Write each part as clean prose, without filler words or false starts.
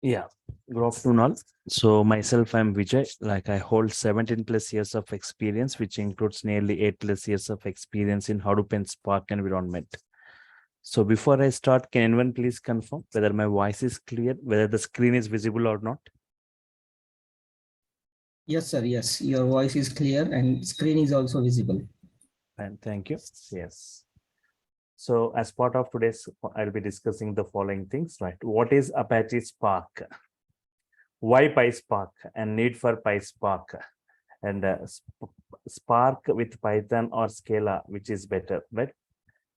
Yeah, good afternoon all. So myself, I'm Vijay. Like I hold 17 plus years of experience, which includes nearly 8 plus years of experience in Hadoop and Spark environment. So before I start, can anyone please confirm whether my voice is clear, whether the screen is visible or not? Yes, sir. Yes, your voice is clear and screen is also visible. And thank you. Yes. So as part of today's, I'll be discussing the following things, right? What is Apache Spark? Why PySpark and need for PySpark? And Spark with Python or Scala, which is better, right?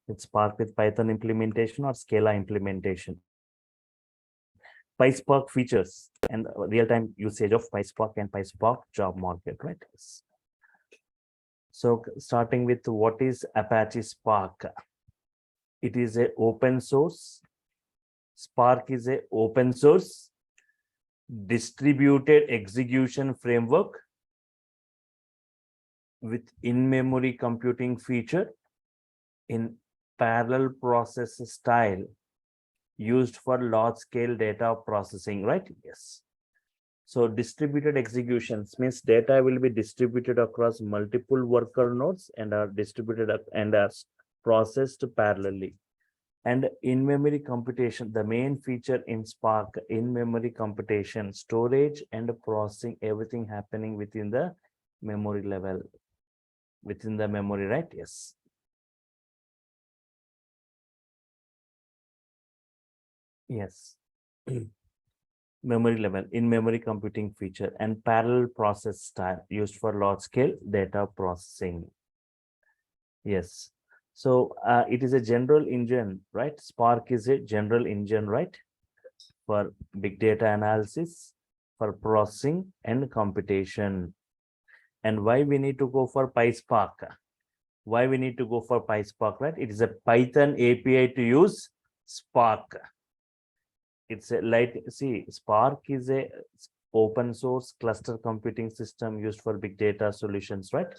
It's Spark with Python implementation or Scala implementation. PySpark features and real-time usage of PySpark and PySpark job market, right? So starting with what is Apache Spark? It is a open source. Spark is a open source distributed execution framework with in-memory computing feature in parallel process style used for large scale data processing, right? Yes. So distributed executions means data will be distributed across multiple worker nodes and are distributed and are processed parallelly. And in-memory computation, the main feature in Spark, in-memory computation, storage and processing, everything happening within the memory level, within the memory, right? Yes. Yes. Memory level in memory computing feature and parallel process style used for large scale data processing. Yes. So it is a general engine, right? Spark is a general engine, right? For big data analysis, for processing and computation. And why we need to go for PySpark? Why we need to go for PySpark, right? It is a Python API to use Spark. It's a light, see, Spark is a open source cluster computing system used for big data solutions, right?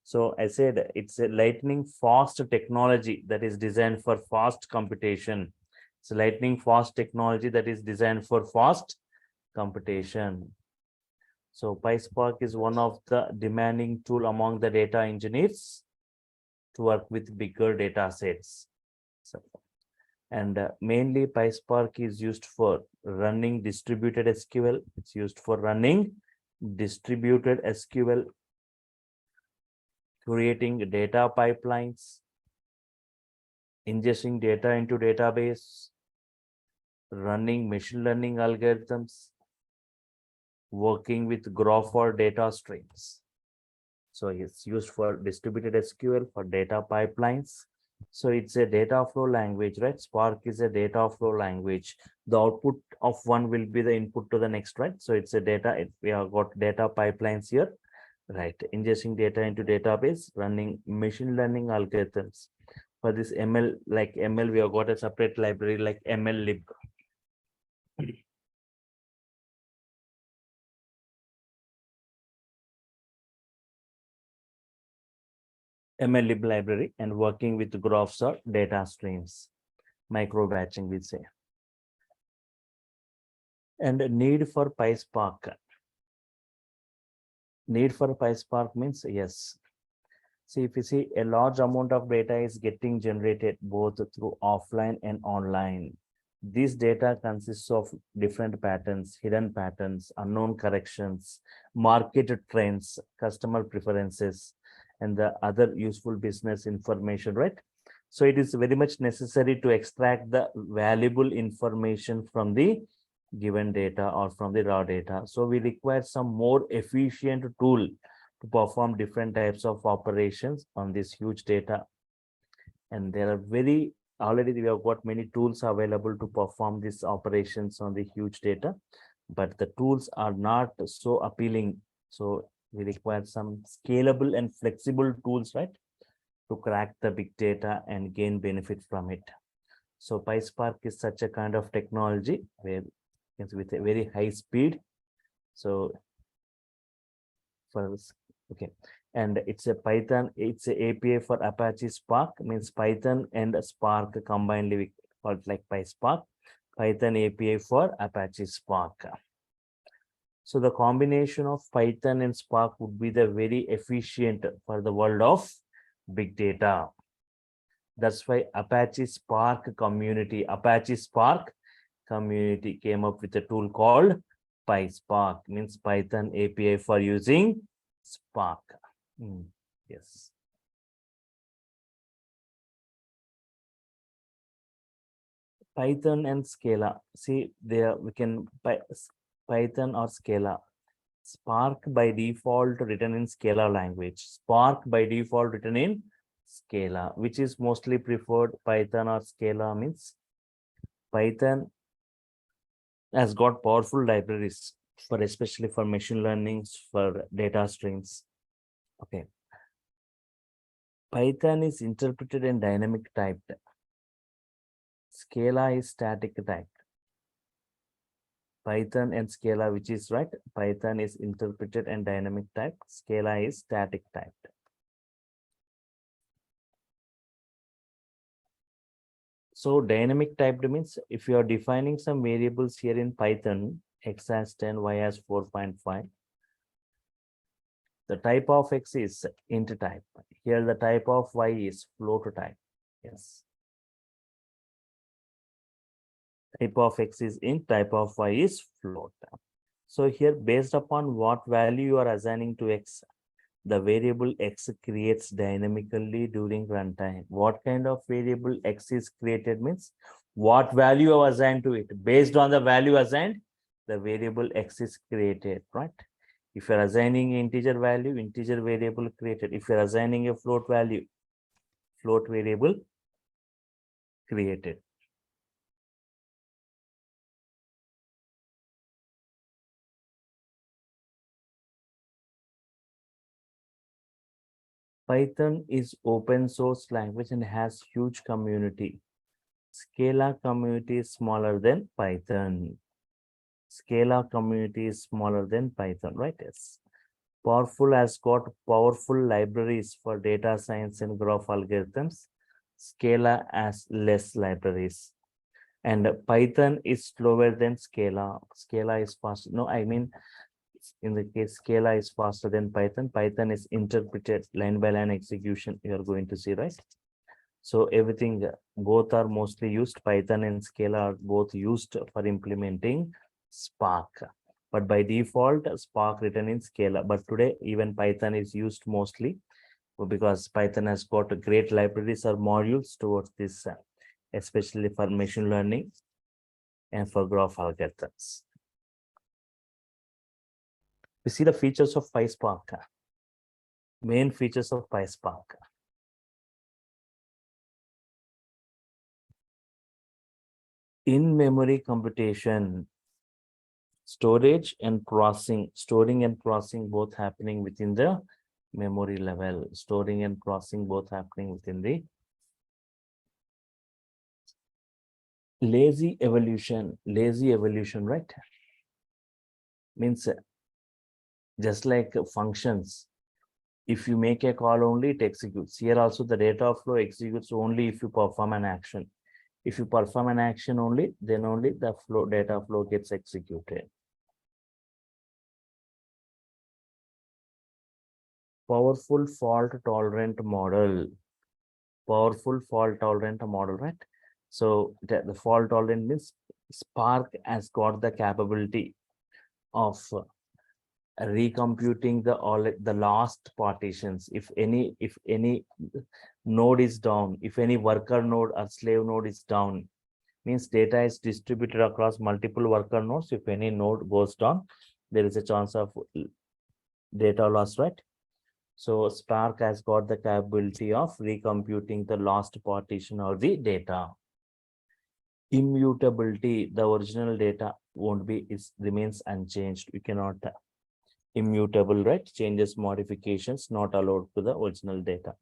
So I said it's a lightning fast technology that is designed for fast computation. It's a lightning fast technology that is designed for fast computation. So PySpark is one of the demanding tool among the data engineers to work with bigger data sets. So, and mainly PySpark is used for running distributed SQL. It's used for running distributed SQL, creating data pipelines, ingesting data into database, running machine learning algorithms, working with graph or data streams. So it's used for distributed SQL for data pipelines. So it's a data flow language, right? Spark is a data flow language. The output of one will be the input to the next, right? So it's a data, we have got data pipelines here, right? Ingesting data into database, running machine learning algorithms. For this ML, like ML, we have got a separate library like ML lib. ML lib library and working with graphs or data streams, micro batching, we say. And need for PySpark. Need for PySpark means yes. See, if you see a large amount of data is getting generated both through offline and online. This data consists of different patterns, hidden patterns, unknown corrections, market trends, customer preferences, and the other useful business information, right? So it is very much necessary to extract the valuable information from the given data or from the raw data. So we require some more efficient tool to perform different types of operations on this huge data. And there are very already we have got many tools available to perform these operations on the huge data, but the tools are not so appealing. So we require some scalable and flexible tools, right, to crack the big data and gain benefit from it. So PySpark is such a kind of technology where it's with a very high speed. So for okay, and it's a Python, it's a API for Apache Spark, means Python and Spark combined, we call it like PySpark, Python API for Apache Spark. So the combination of Python and Spark would be the very efficient for the world of big data. That's why Apache Spark community came up with a tool called PySpark, means Python API for using Spark. Yes. Python and Scala. See, there we can Python or Scala. Spark by default written in Scala language. Spark by default written in Scala, which is mostly preferred, Python or Scala. Means Python has got powerful libraries for especially for machine learning, for data streams. Okay. Python is interpreted and dynamic typed. Scala is static typed. Python and Scala, which is right. Python is interpreted and dynamic type. Scala is static typed. So dynamic typed means if you are defining some variables here in Python, x has 10, y has 4.5. The type of x is int type. Here the type of y is float type. Yes. Type of x is int, type of y is float. So here, based upon what value you are assigning to x, the variable x creates dynamically during runtime. What kind of variable x is created means what value you are assigned to it. Based on the value assigned, the variable x is created, right? If you're assigning integer value, integer variable created. If you're assigning a float value, float variable created. Python is open source language and has huge community. Scala community is smaller than Python. Scala community is smaller than Python, right? Yes. Powerful has got powerful libraries for data science and graph algorithms. Scala has less libraries. And Python is slower than Scala. Scala is fast. No, I mean, in the case Scala is faster than Python. Python is interpreted line by line execution. You are going to see, right? So everything, both are mostly used. Python and Scala are both used for implementing Spark. But by default, Spark written in Scala. But today, even Python is used mostly because Python has got great libraries or modules towards this, especially for machine learning and for graph algorithms. We see the features of PySpark. Main features of PySpark. In-memory computation, storage and processing, storing and processing both happening within the memory level. Storing and processing both happening within the lazy evolution, right? Means just like functions, if you make a call only, it executes. Here also the data flow executes only if you perform an action. If you perform an action only, then only the data flow gets executed. Powerful fault tolerant model. Powerful fault tolerant model, right? So the fault tolerant means Spark has got the capability of recomputing the last partitions. If any node is down, if any worker node or slave node is down, means data is distributed across multiple worker nodes. If any node goes down, there is a chance of data loss, right? So Spark has got the capability of recomputing the last partition or the data. Immutability, the original data won't be, it remains unchanged. You cannot immutable, right? Changes, modifications not allowed to the original data.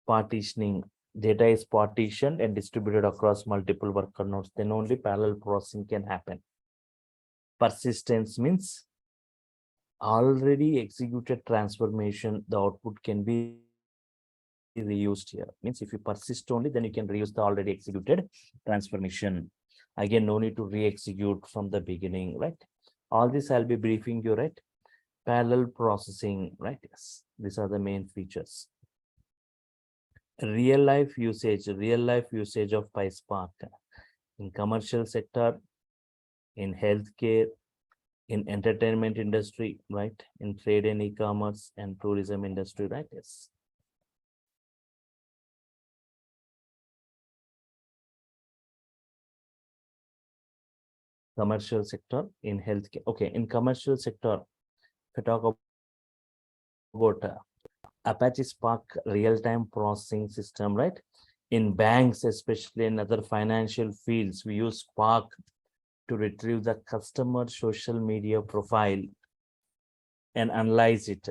Partitioning, data is partitioned and distributed across multiple worker nodes, then only parallel processing can happen. Persistence means already executed transformation, the output can be reused here. Means if you persist only, then you can reuse the already executed transformation. Again, no need to re-execute from the beginning, right? All this I'll be briefing you, right? Parallel processing, right? Yes, these are the main features. Real life usage of PySpark in commercial sector, in healthcare, in entertainment industry, right? In trade and e-commerce and tourism industry, right? Yes. Commercial sector, in healthcare. Okay, in commercial sector, if I talk about Apache Spark real-time processing system, right? In banks, especially in other financial fields, we use Spark to retrieve the customer social media profile and analyze it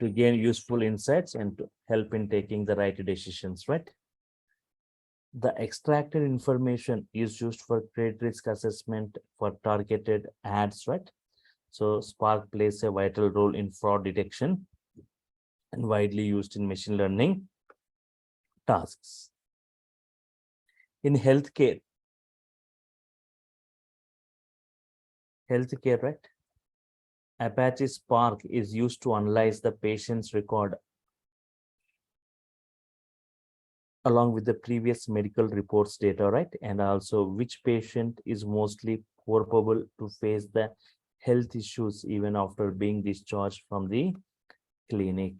to gain useful insights and to help in taking the right decisions, right? The extracted information is used for credit risk assessment for targeted ads, right? So Spark plays a vital role in fraud detection and widely used in machine learning tasks. In healthcare, right? Apache Spark is used to analyze the patient's record along with the previous medical reports data, right? And also which patient is mostly probable to face the health issues even after being discharged from the clinic.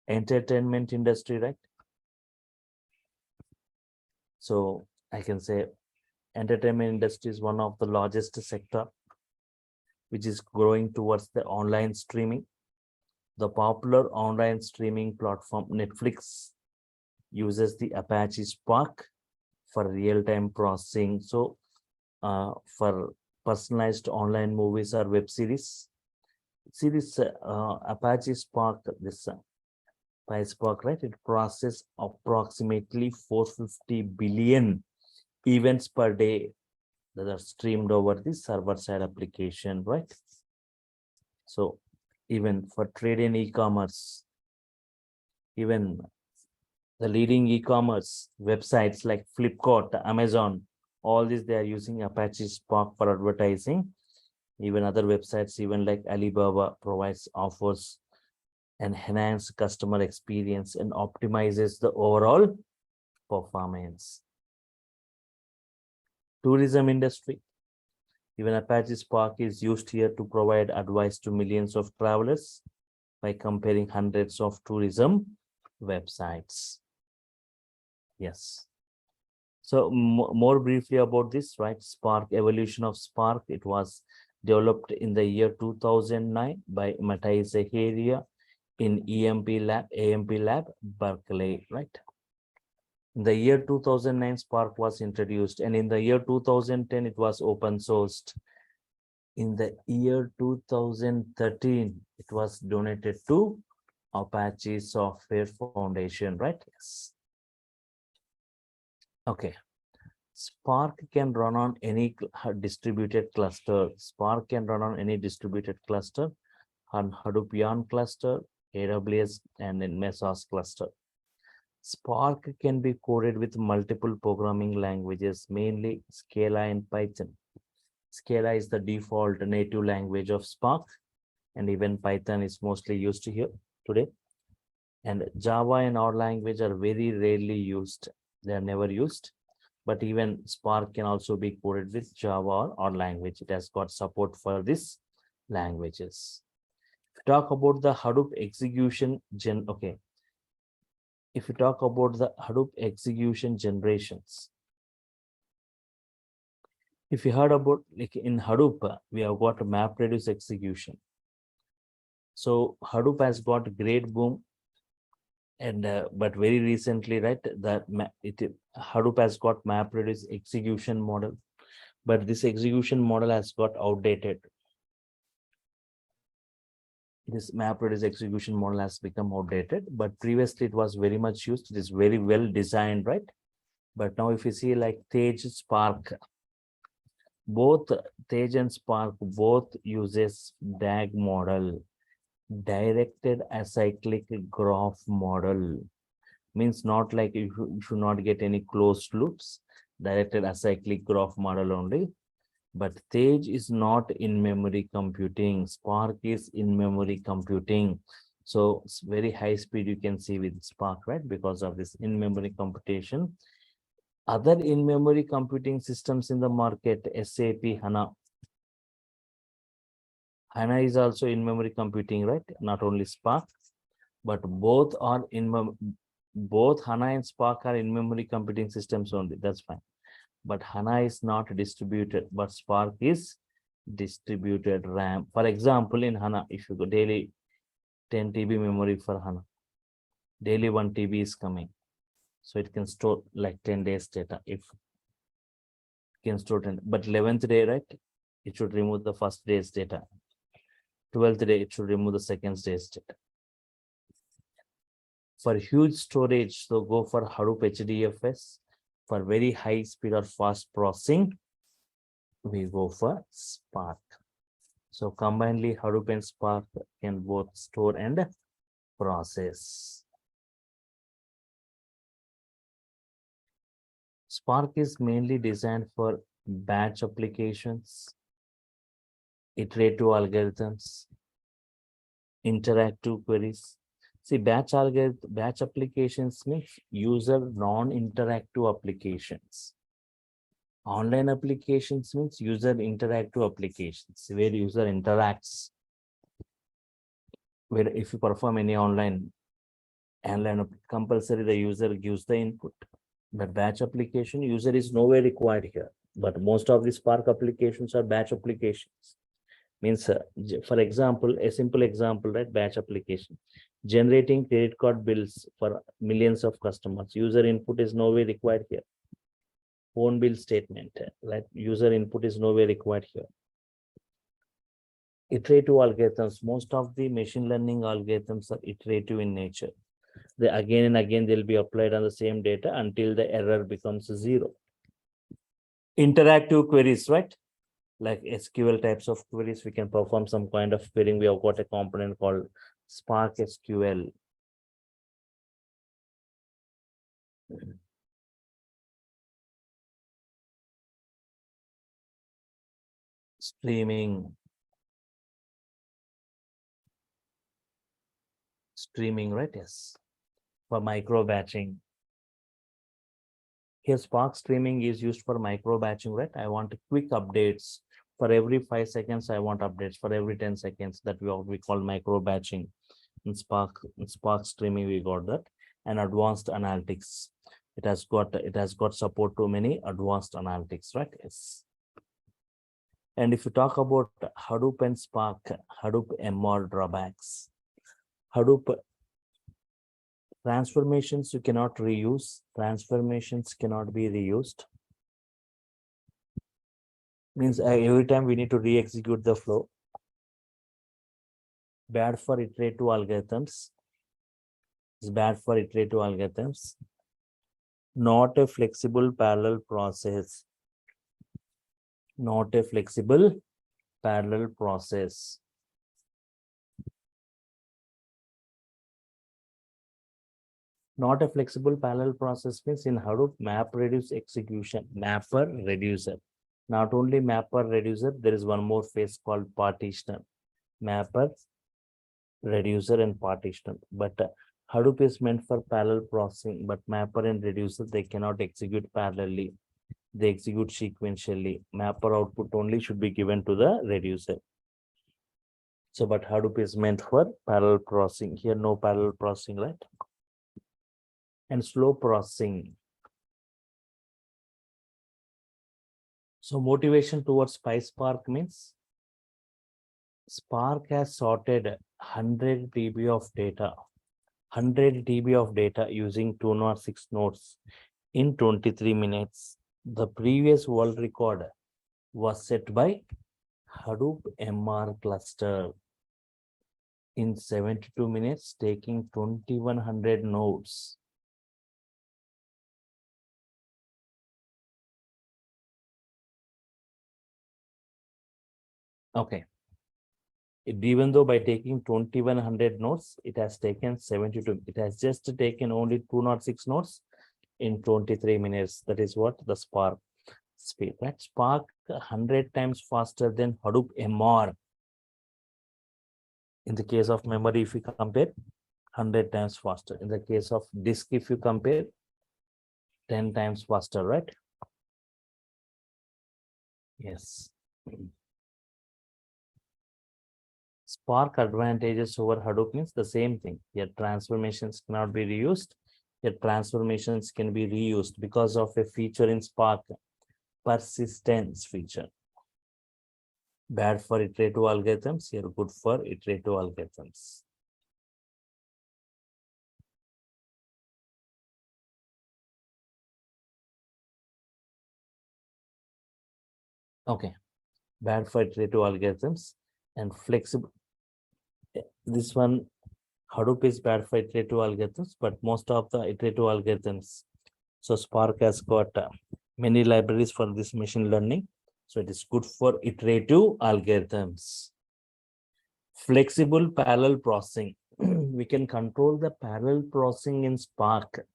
Entertainment industry, right? So I can say entertainment industry is one of the largest sector which is growing towards the online streaming. The popular online streaming platform Netflix uses the Apache Spark for real-time processing. So for personalized online movies or web series, Apache Spark, this PySpark, right? It processes approximately 450 billion events per day that are streamed over the server-side application, right? So even for trade and e-commerce, even the leading e-commerce websites like Flipkart, Amazon, all these they are using Apache Spark for advertising. Even other websites, even like Alibaba, provides offers enhance customer experience and optimizes the overall performance. Tourism industry. Even Apache Spark is used here to provide advice to millions of travelers by comparing hundreds of tourism websites. Yes. So more briefly about this, right? Spark, evolution of Spark. It was developed in the year 2009 by Matthias Zaharia in AMP lab, Berkeley, right? In the year 2009, Spark was introduced, and in the year 2010, it was open sourced. In the year 2013, it was donated to Apache Software Foundation, right? Yes. Okay. Spark can run on any distributed cluster. Spark can run on any distributed cluster, on Hadoop Yarn cluster, AWS, and in Mesos cluster. Spark can be coded with multiple programming languages, mainly Scala and Python. Scala is the default native language of Spark, and even Python is mostly used here today. And Java and R language are very rarely used. They are never used. But even Spark can also be coded with Java or R language. It has got support for these languages. If you talk about the Hadoop execution if you talk about the Hadoop execution generations, if you heard about, like in Hadoop, we have got MapReduce execution. So Hadoop has got great boom, and but very recently, right, that Hadoop has got MapReduce execution model, but this execution model has got outdated. This MapReduce execution model has become outdated, but previously it was very much used. It is very well designed, right? But now if you see like Tej, Spark, both Tej and Spark both uses DAG model, directed acyclic graph model. Means not like you should not get any closed loops. directed acyclic graph model only. But Tej is not in-memory computing. Spark is in-memory computing. So it's very high speed you can see with Spark, right? Because of this in-memory computation. Other in-memory computing systems in the market, SAP HANA. HANA is also in-memory computing, right? Not only Spark, but both are both HANA and Spark are in-memory computing systems only. That's fine. But HANA is not distributed, but Spark is distributed RAM. For example, in HANA, if you go daily 10 TB memory for HANA, daily 1 TB is coming. So it can store like 10 days data if it can store 10, but 11th day, right? It should remove the first day's data. 12th day, it should remove the second day's data. For huge storage, so go for Hadoop HDFS. For very high speed or fast processing, we go for Spark. So combinedly, Hadoop and Spark can both store and process. Spark is mainly designed for batch applications, iterative algorithms, interactive queries. See, batch applications means user non-interactive applications. Online applications means user interactive applications where user interacts. Where if you perform any online compulsory, the user gives the input. But batch application, user is nowhere required here. But most of the Spark applications are batch applications. Means, for example, a simple example, right? Batch application. Generating credit card bills for millions of customers. User input is nowhere required here. Phone bill statement, right? User input is nowhere required here. Iterative algorithms. Most of the machine learning algorithms are iterative in nature. They again and again they'll be applied on the same data until the error becomes 0. Interactive queries, right? Like SQL types of queries, we can perform some kind of querying. We have got a component called Spark SQL. Streaming, right? Yes. For micro batching. Here, Spark streaming is used for micro batching, right? I want quick updates. For every 5 seconds, I want updates. For every 10 seconds, that we call micro batching. In Spark streaming, we got that. And advanced analytics. It has got support to many advanced analytics, right? Yes. And if you talk about Hadoop and Spark, Hadoop MR drawbacks. Hadoop transformations you cannot reuse. Transformations cannot be reused. Means every time we need to re-execute the flow. Bad for iterative algorithms. It's bad for iterative algorithms. Not a flexible parallel process. Not a flexible parallel process. Not a flexible parallel process means in Hadoop map reduce execution, mapper reducer. Not only mapper reducer, there is one more phase called partitioner. Mapper, reducer, and partitioner. But Hadoop is meant for parallel processing, but mapper and reducer, they cannot execute parallelly. They execute sequentially. Mapper output only should be given to the reducer. So, but Hadoop is meant for parallel processing. Here, no parallel processing, right? And slow processing. So motivation towards PySpark means Spark has sorted 100 TB of data, 100 TB of data using 206 nodes in 23 minutes. The previous world record was set by Hadoop MR cluster in 72 minutes, taking 2100 nodes. Okay. Even though by taking 2100 nodes, it has taken 72. It has just taken only 206 nodes. in 23 minutes. That is what the Spark speed, right? Spark 100 times faster than Hadoop MR. In the case of memory, if you compare, 100 times faster. In the case of disk, if you compare, 10 times faster, right? Yes. Spark advantages over Hadoop means the same thing. Your transformations cannot be reused. Your transformations can be reused because of a feature in Spark, persistence feature. Bad for iterative algorithms, here good for iterative algorithms. Okay, bad for iterative algorithms and flexible. This one, Hadoop is bad for iterative algorithms, but most of the iterative algorithms. So Spark has got many libraries for this machine learning. So it is good for iterative algorithms. Flexible parallel processing. We can control the parallel processing in Spark.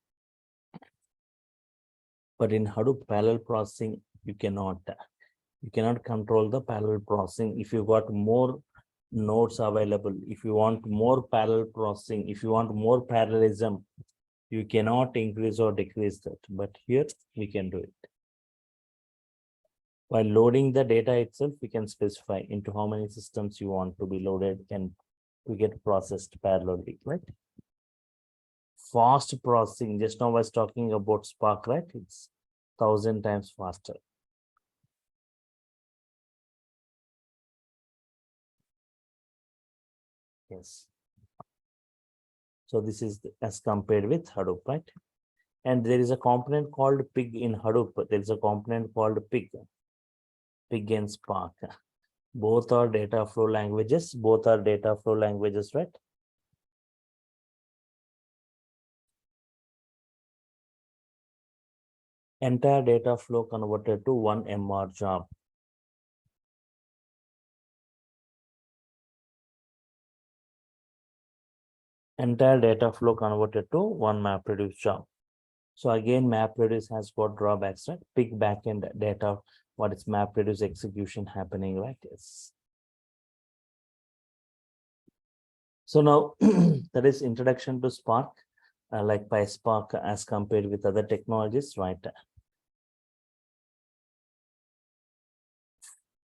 But in Hadoop parallel processing, you cannot control the parallel processing. If you got more nodes available, if you want more parallel processing, if you want more parallelism, you cannot increase or decrease that. But here we can do it. While loading the data itself, we can specify into how many systems you want to be loaded and to get processed parallelly, right? Fast processing, just now I was talking about Spark, right? It's 1,000 times faster. Yes. So this is as compared with Hadoop, right? And there is a component called pig in Hadoop. There is a component called pig and Spark. Both are data flow languages. Both are data flow languages, right? Entire data flow converted to one MR job. Entire data flow converted to one MapReduce job. So again, MapReduce has got drawbacks, right? Pig backend data, what is MapReduce execution happening, right? Yes. So now that is introduction to Spark, like PySpark as compared with other technologies, right?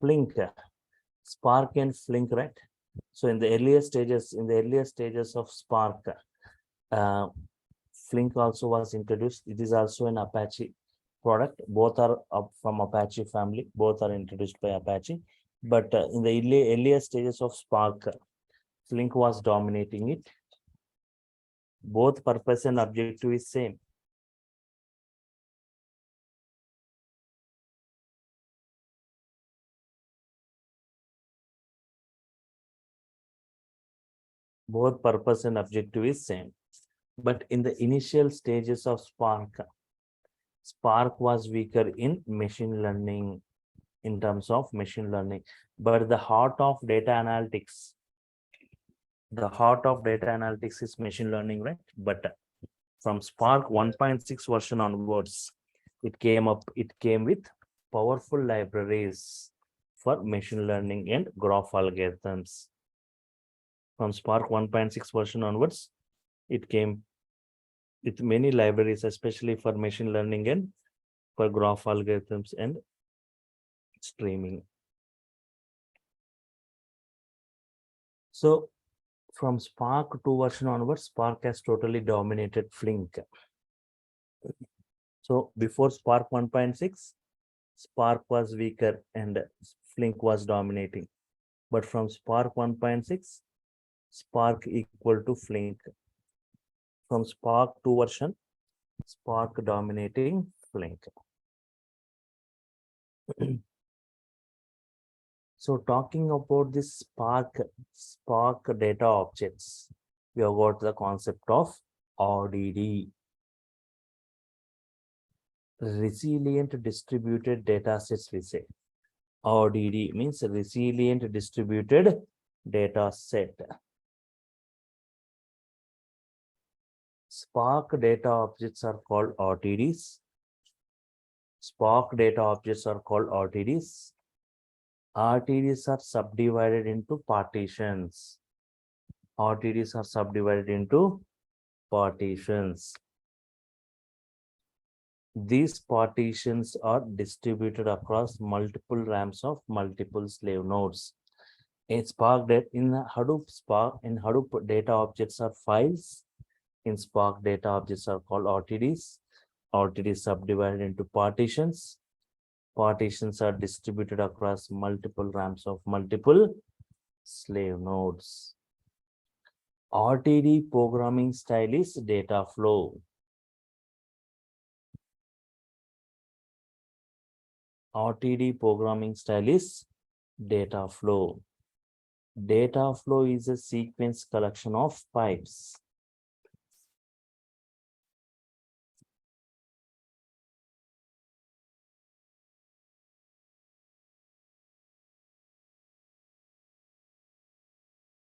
Flink, Spark and Flink, right? So in the earlier stages of Spark, Flink also was introduced. It is also an Apache product. Both are up from Apache family. Both are introduced by Apache. But in the earlier stages of Spark, Flink was dominating it. Both purpose and objective is same. Both purpose and objective is same. But in the initial stages of Spark, Spark was weaker in machine learning, in terms of machine learning. But the heart of data analytics, is machine learning, right? But from Spark 1.6 version onwards, it came with powerful libraries for machine learning and graph algorithms. From Spark 1.6 version onwards, it came with many libraries, especially for machine learning and for graph algorithms and streaming. So from Spark 2 version onwards, Spark has totally dominated Flink. So before Spark 1.6, Spark was weaker and Flink was dominating. But from Spark 1.6, Spark equal to Flink. From Spark 2 version, Spark dominating Flink. So talking about this Spark data objects, we have got the concept of RDD. Resilient distributed data sets, we say. RDD means resilient distributed data set. Spark data objects are called RTDs. Spark data objects are called RTDs. RTDs are subdivided into partitions. RTDs are subdivided into partitions. These partitions are distributed across multiple RAMs of multiple slave nodes. In Spark data in Hadoop data objects are files. In Spark data objects are called RTDs. RTDs subdivided into partitions. Partitions are distributed across multiple RAMs of multiple slave nodes. RTD programming style is data flow. RTD programming style is data flow. Data flow is a sequence collection of pipes.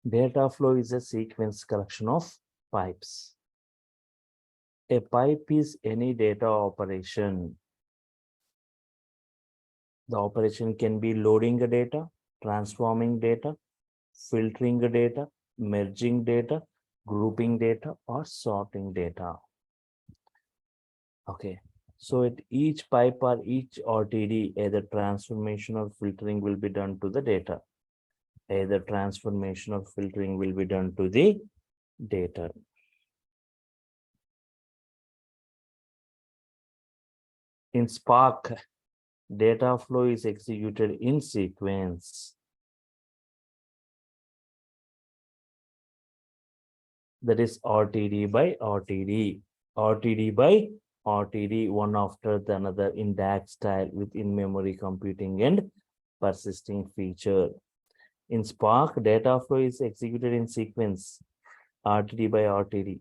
Data flow is a sequence collection of pipes. A pipe is any data operation. The operation can be loading the data, transforming data, filtering the data, merging data, grouping data, or sorting data. Okay, so at each pipe or each RTD, either transformation or filtering will be done to the data. Either transformation or filtering will be done to the data. In Spark, data flow is executed in sequence. That is RTD by RTD, RTD by RTD, one after the another in DAG style with in-memory computing and persisting feature. In Spark, data flow is executed in sequence, RTD by RTD.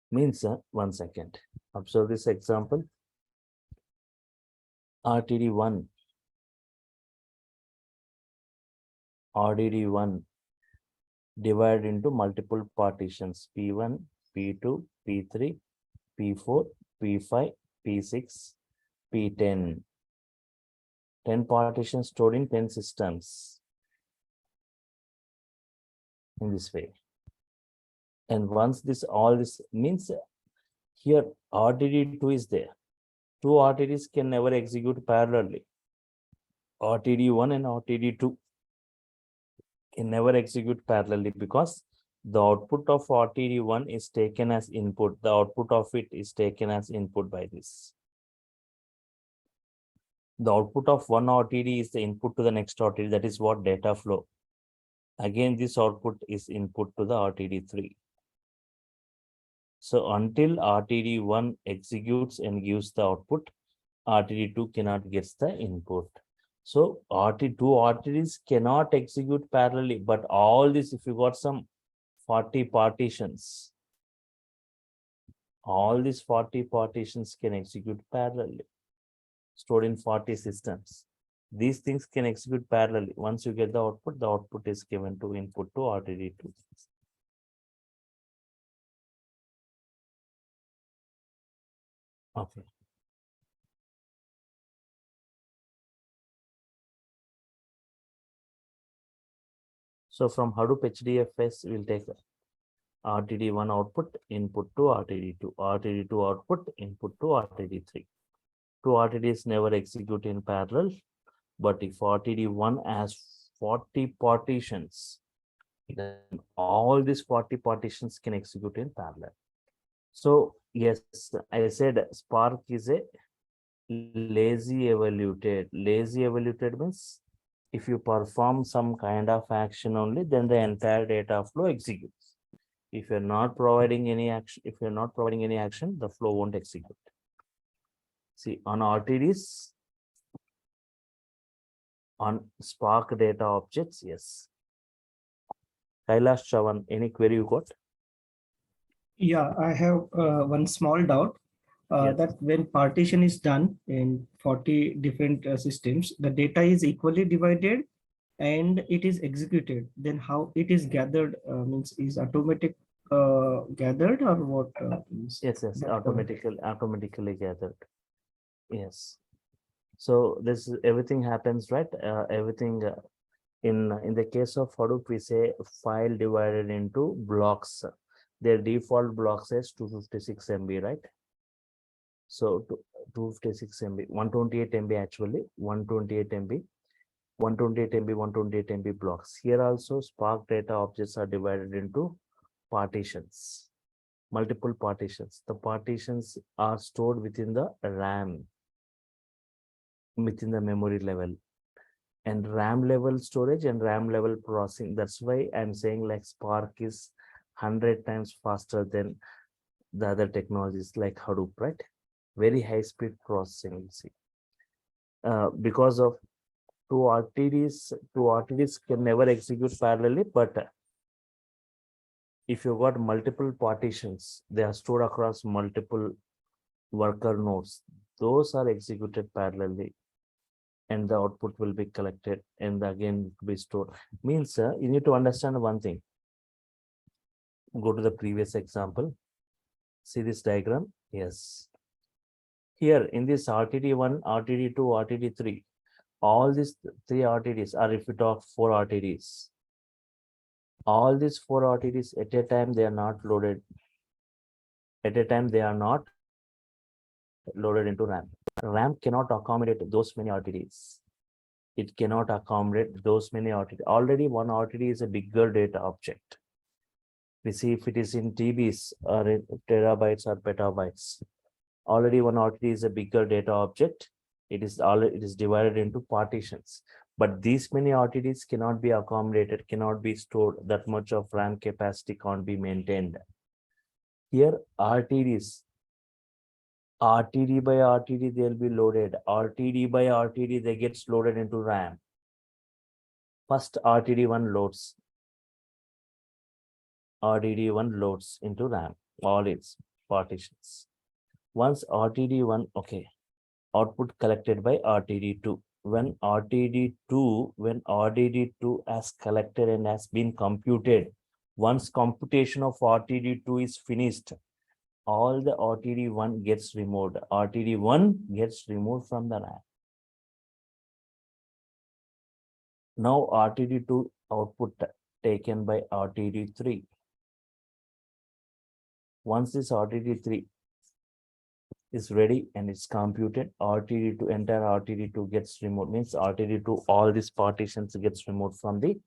Means, one second. Observe this example. RTD1, RTD1 divided into multiple partitions, P1, P2, P3, P4, P5, P6, P10. 10 partitions stored in 10 systems. In this way. And once this, all this means here RTD2 is there. Two RTDs can never execute parallelly. RTD1 and RTD2 can never execute parallelly because the output of RTD1 is taken as input. The output of it is taken as input by this. The output of one RTD is the input to the next RTD. That is what data flow. Again, this output is input to the RTD3. So until RTD1 executes and gives the output, RTD2 cannot get the input. So RTD2 RTDs cannot execute parallelly, but all this, if you got some 40 partitions, all these 40 partitions can execute parallelly, stored in 40 systems. These things can execute parallelly. Once you get the output is given to input to RTD2. Okay. So from Hadoop HDFS, we'll take RTD1 output, input to RTD2, RTD2 output, input to RTD3. Two RTDs never execute in parallel, but if RTD1 has 40 partitions, then all these 40 partitions can execute in parallel. So yes, I said Spark is a lazy evaluated. Lazy evaluated means if you perform some kind of action only, then the entire data flow executes. If you're not providing any action, the flow won't execute. See, on RTDs, on Spark data objects, yes. Kailash Chavan, any query you got? Yeah, I have one small doubt. Yes. That when partition is done in 40 different systems, the data is equally divided and it is executed. Then how it is gathered means is automatic gathered or what? Yes, That, automatically gathered. Yes. So this is everything happens, right? Everything in the case of Hadoop, we say file divided into blocks. Their default block says 256 MB, right? So 256 MB, 128 MB actually, 128 MB, 128 MB, 128 MB blocks. Here also Spark data objects are divided into partitions, multiple partitions. The partitions are stored within the RAM, within the memory level, and RAM level storage and RAM level processing. That's why I'm saying like Spark is 100 times faster than the other technologies like Hadoop, right? Very high speed processing, you see. Because of two RTDs can never execute parallelly, but if you got multiple partitions, they are stored across multiple worker nodes. Those are executed parallelly, and the output will be collected and again be stored. Means you need to understand one thing. Go to the previous example. See this diagram? Yes. Here in this RTD1, RTD2, RTD3, all these three RTDs, or if we talk four RTDs, all these four RTDs at a time, they are not loaded. At a time, they are not loaded into RAM. RAM cannot accommodate those many RTDs. It cannot accommodate those many RTDs. Already one RTD is a bigger data object. We see if it is in TBs or in terabytes or petabytes. Already one RTD is a bigger data object. It is divided into partitions. But these many RTDs cannot be accommodated, cannot be stored. That much of RAM capacity can't be maintained. Here RTD by RTD, they'll be loaded. RTD by RTD, they gets loaded into RAM. First RTD1 loads. RTD1 loads into RAM, all its partitions. Once RTD1, okay, output collected by RTD2. When RTD2 has collected and has been computed, once computation of RTD2 is finished, all the RTD1 gets removed. RTD1 gets removed from the RAM. Now RTD2 output taken by RTD3. Once this RTD3 is ready and it's computed, RTD2, entire RTD2 gets removed. Means RTD2, all these partitions gets removed from the.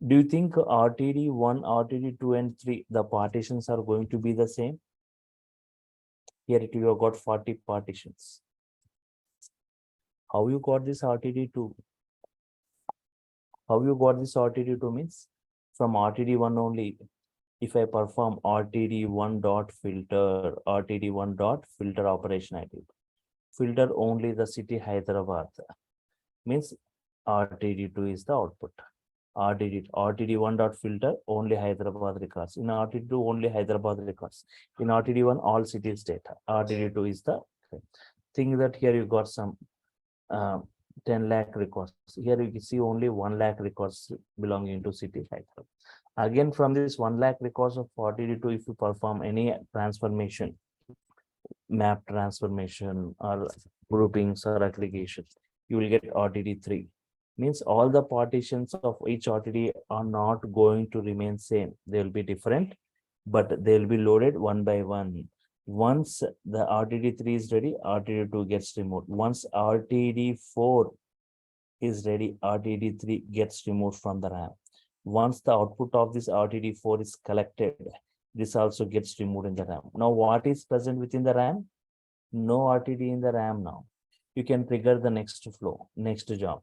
Do you think RTD1, RTD2 and 3, the partitions are going to be the same? Here you have got 40 partitions. How you got this RTD2? How you got this RTD2 means from RTD1 only. If I perform RTD1 dot filter, RTD1 dot filter operation I did. Filter only the city Hyderabad. Means RTD2 is the output. RTD1 dot filter only Hyderabad records. In RTD2 only Hyderabad records. In RTD1 all cities data. RTD2 is the thing that here you got some 10 lakh records. Here you can see only 1 lakh records belonging to city Hyderabad. Again, from this 1 lakh records of RTD2, if you perform any transformation, map transformation or groupings or aggregation, you will get RTD3. Means all the partitions of each RTD are not going to remain same. They will be different, but they will be loaded one by one. Once the RTD3 is ready, RTD2 gets removed. Once RTD4 is ready, RTD3 gets removed from the RAM. Once the output of this RTD4 is collected, this also gets removed in the RAM. Now, what is present within the RAM? No RTD in the RAM now. You can trigger the next flow, next job.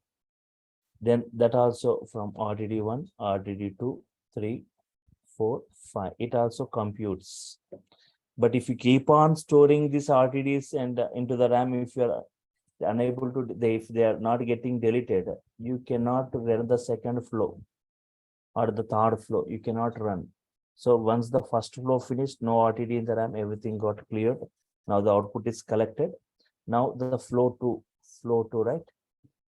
Then that also from RTD1, RTD2, 3, 4, 5. It also computes. But if you keep on storing these RTDs and into the RAM, if you are unable to, if they are not getting deleted, you cannot run the second flow or the third flow. You cannot run. So once the first flow finished, no RTD in the RAM, everything got cleared. Now the output is collected. Now the flow two, right?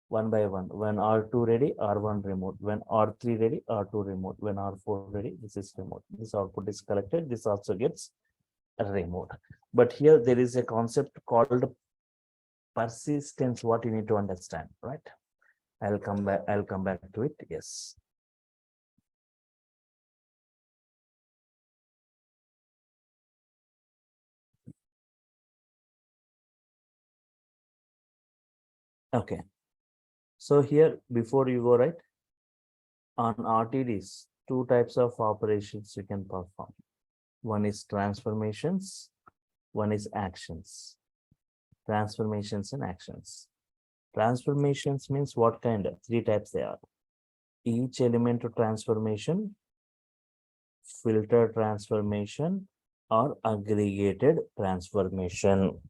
one by one. When R2 ready, R1 removed. When R3 ready, R2 removed. When R4 ready, this is removed. This output is collected. This also gets removed. But here there is a concept called persistence. What you need to understand, right? I'll come back. I'll come back to it. Yes. Okay. So here, before you go, right, on RTDs, two types of operations you can perform. One is transformations, one is actions. Transformations and actions. Transformations means what kind of? Three types they are. Each element of transformation, filter transformation, or aggregated transformation.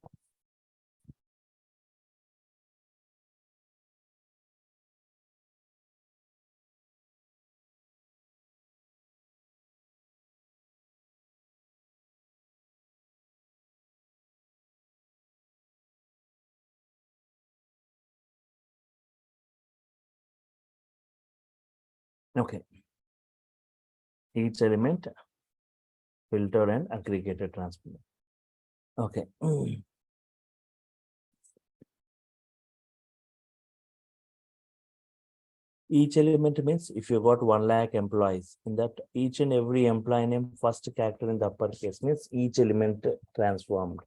Okay. Each element, filter and aggregated transformation. Okay. Each element means if you got 1 lakh employees, in that each and every employee name first character in the uppercase means each element transformed.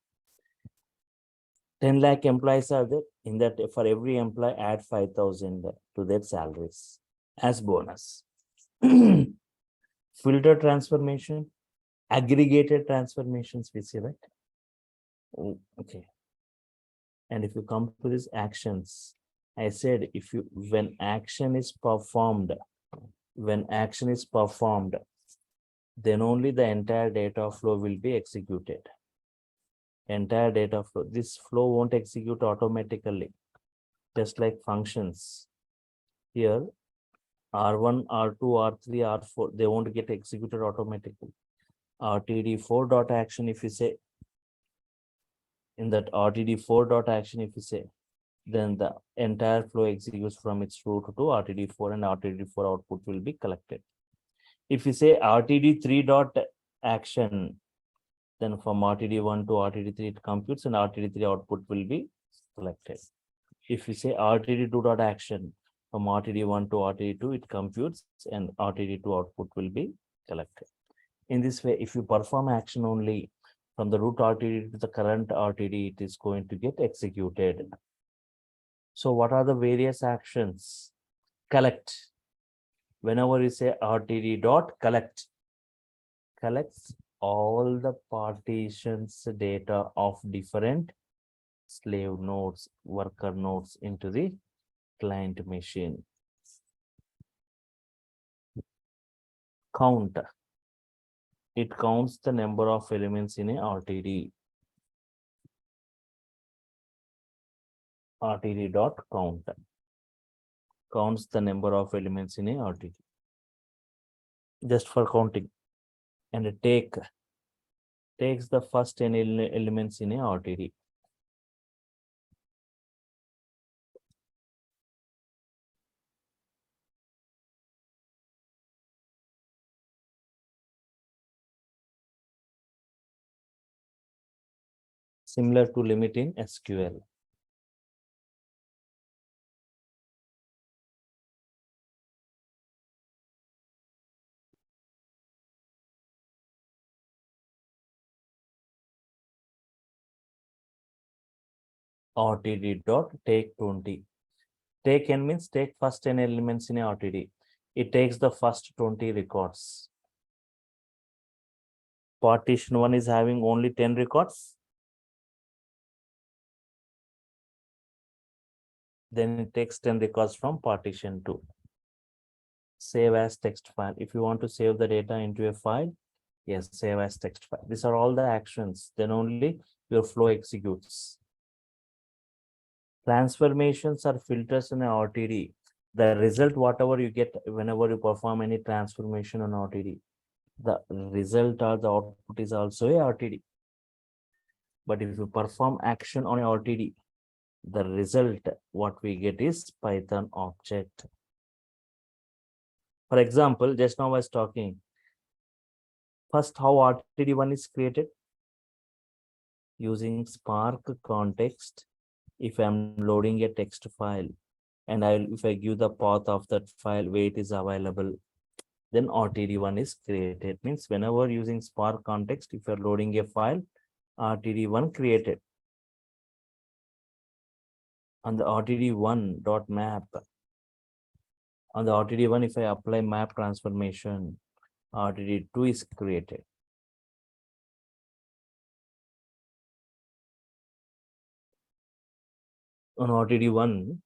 10 lakh employees are there, in that for every employee add 5,000 to their salaries as bonus. Filter transformation, aggregated transformations we see, right? Okay. And if you come to these actions, I said if you when action is performed, then only the entire data flow will be executed. Entire data flow. This flow won't execute automatically, just like functions. Here, R1, R2, R3, R4, they won't get executed automatically. RTD4 dot action, if you say, in that RTD4 dot action, if you say, then the entire flow executes from its root to RTD4 and RTD4 output will be collected. If you say RTD3 dot action, then from RTD1 to RTD3 it computes and RTD3 output will be collected. If you say RTD2 dot action, from RTD1 to RTD2 it computes and RTD2 output will be collected. In this way, if you perform action only from the root RTD to the current RTD, it is going to get executed. So what are the various actions? Collect. Whenever you say RTD dot collect, collects all the partitions data of different slave nodes, worker nodes into the client machine. Count. It counts the number of elements in a RTD. RTD dot count counts the number of elements in a RTD just for counting, and it takes the first 10 elements in a RTD. Similar to limit in SQL. RTD dot take 20. Take n means take first 10 elements in a RTD. It takes the first 20 records. Partition 1 is having only 10 records. Then it takes 10 records from partition 2. Save as text file. If you want to save the data into a file, yes, save as text file. These are all the actions. Then only your flow executes. Transformations are filters in a RTD. The result, whatever you get whenever you perform any transformation on RTD, the result or the output is also a RTD. But if you perform action on a RTD, The result, what we get is Python object. For example, just now I was talking, first how RTD1 is created using Spark context. If I'm loading a text file and if I give the path of that file where it is available, then RTD1 is created. Means whenever using Spark context, if you're loading a file, RTD1 created. On the RTD1 dot map, on the RTD1, if I apply map transformation, RTD2 is created. On RTD1,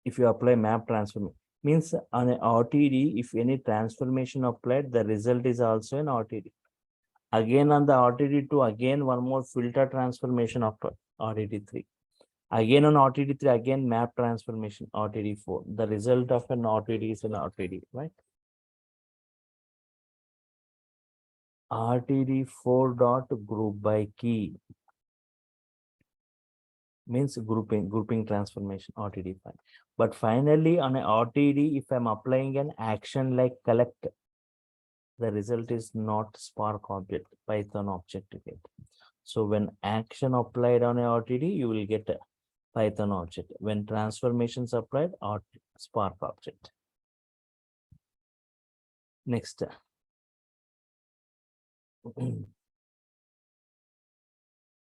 if you apply map transformation, means on an RTD, if any transformation applied, the result is also an RTD. Again on the RTD2, again one more filter transformation after RTD3. Again on RTD3, again map transformation, RTD4. The result of an RTD is an RTD, right? RTD4 dot group by key means grouping transformation, RTD5. But finally on an RTD, if I'm applying an action like collect, the result is not Spark object, Python object again. So when action applied on a RTD, you will get a Python object. When transformations applied, Spark object. Next.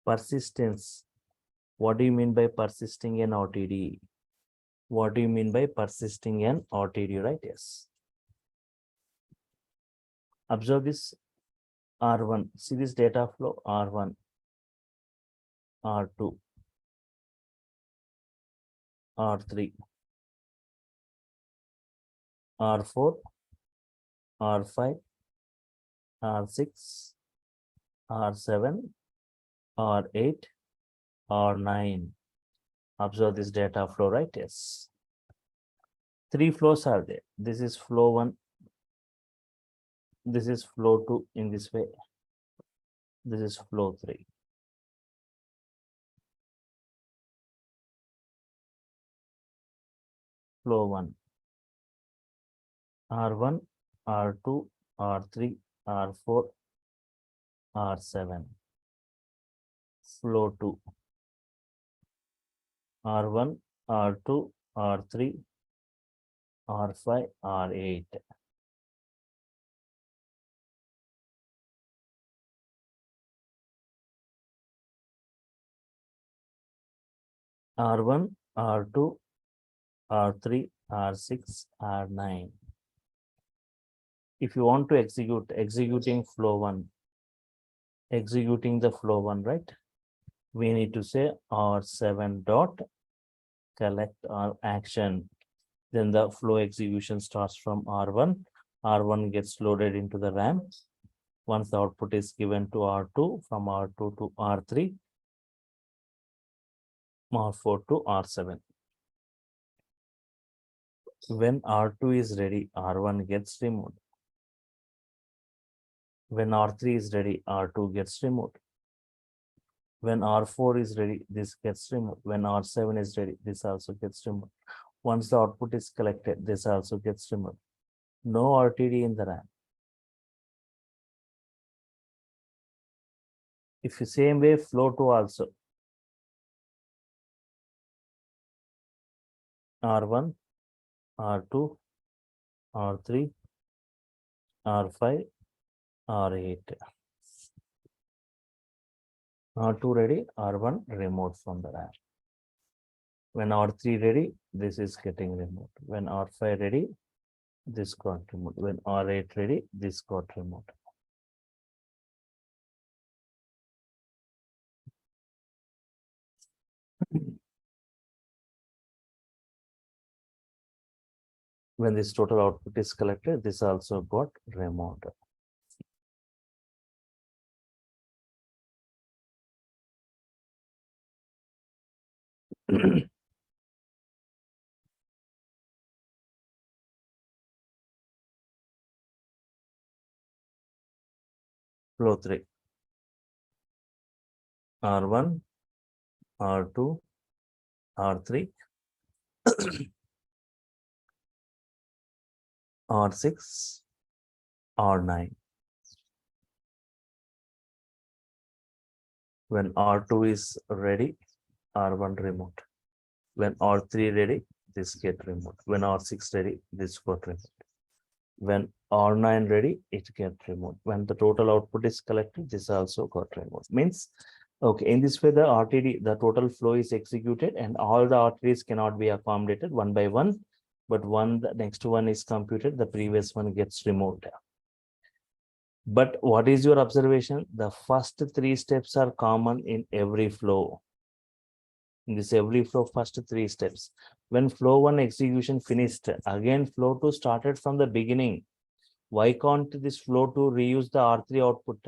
Persistence. What do you mean by persisting an RTD? What do you mean by persisting an RTD, right? Yes. Observe this R1. See this data flow R1, R2, R3, R4, R5, R6, R7, R8, R9. Observe this data flow, right? Yes. 3 flows are there. This is flow 1. This is flow 2 in this way. This is flow 3. Flow 1. R1, R2, R3, R4, R7. Flow 2. R1, R2, R3, R5, R8. R1, R2, R3, R6, R9. If you want to executing flow 1, executing the flow 1, right? We need to say R7 dot collect our action. Then the flow execution starts from R1. R1 gets loaded into the RAM. Once the output is given to R2, from R2 to R3, R4 to R7. When R2 is ready, R1 gets removed. When R3 is ready, R2 gets removed. When R4 is ready, this gets removed. When R7 is ready, this also gets removed. Once the output is collected, this also gets removed. No RTD in the RAM. If you same way, flow 2 also. R1, R2, R3, R5, R8. R2 ready, R1 removed from the RAM. When R3 ready, this is getting removed. When R5 ready, this got removed. When R8 ready, this got removed. When this total output is collected, this also got removed. Flow 3. R1, R2, R3, R6, R9. When R2 is ready, R1 removed. When R3 ready, this get removed. When R6 ready, this got removed. When R9 ready, it get removed. When the total output is collected, this also got removed. Means, okay, in this way, the RTD, the total flow is executed and all the RTDs cannot be accommodated one by one, but one, the next one is computed, the previous one gets removed. But what is your observation? The first three steps are common in every flow. In this every flow, first three steps. When flow one execution finished, again flow two started from the beginning. Why can't this flow two reuse the R3 output?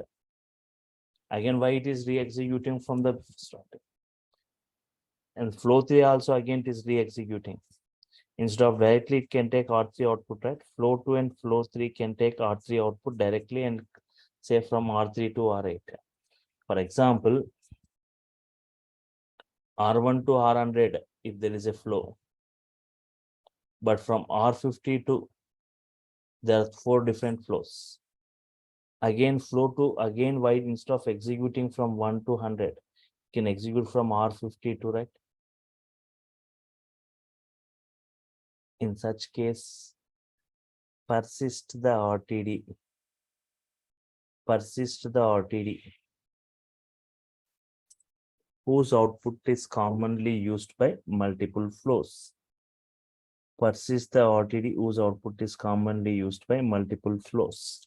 Again, why it is re-executing from the start? And flow 3 also again it is re-executing. Instead of directly it can take R3 output, right? Flow 2 and flow 3 can take R3 output directly and say from R3 to R8. For example, R1 to R100 if there is a flow. But from R50 to, there are 4 different flows. Again, flow 2, again, why instead of executing from 1 to 100, can execute from R50 to, right? In such case, persist the RTD. Persist the RTD, whose output is commonly used by multiple flows. Persist the RTD, whose output is commonly used by multiple flows.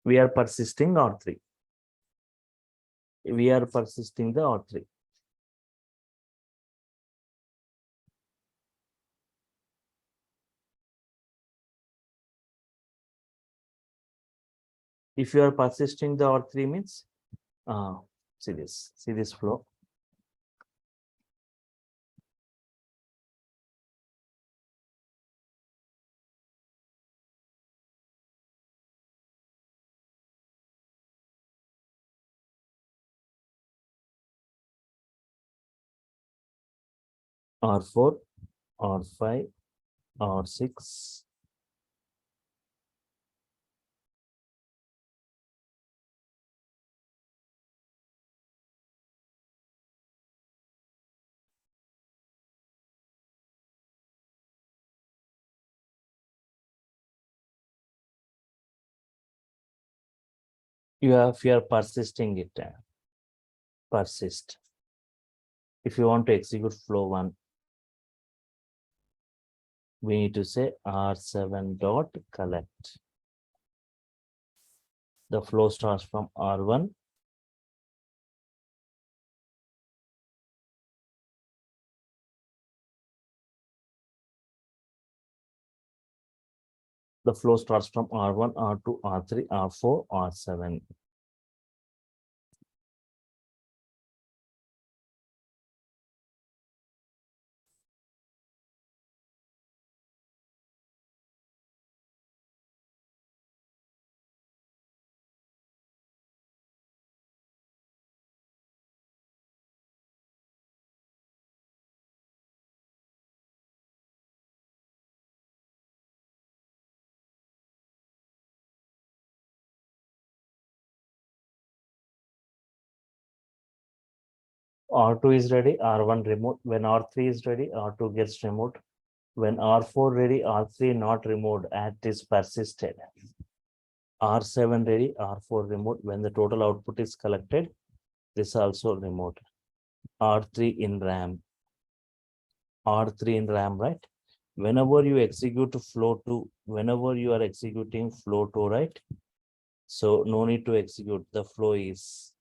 We are persisting R3. We are persisting the R3. If you are persisting the R3 means, see this flow. R4, R5, R6. You are persisting it, persist. If you want to execute flow 1, we need to say R7 dot collect. The flow starts from R1. The flow starts from R1, R2, R3, R4, R7. R2 is ready, R1 removed. When R3 is ready, R2 gets removed. When R4 ready, R3 not removed, at is persisted. R7 ready, R4 removed. When the total output is collected, this also removed. R3 in RAM. R3 in RAM, right? Whenever you execute flow 2, whenever you are executing flow 2, right? So no need to execute. The flow is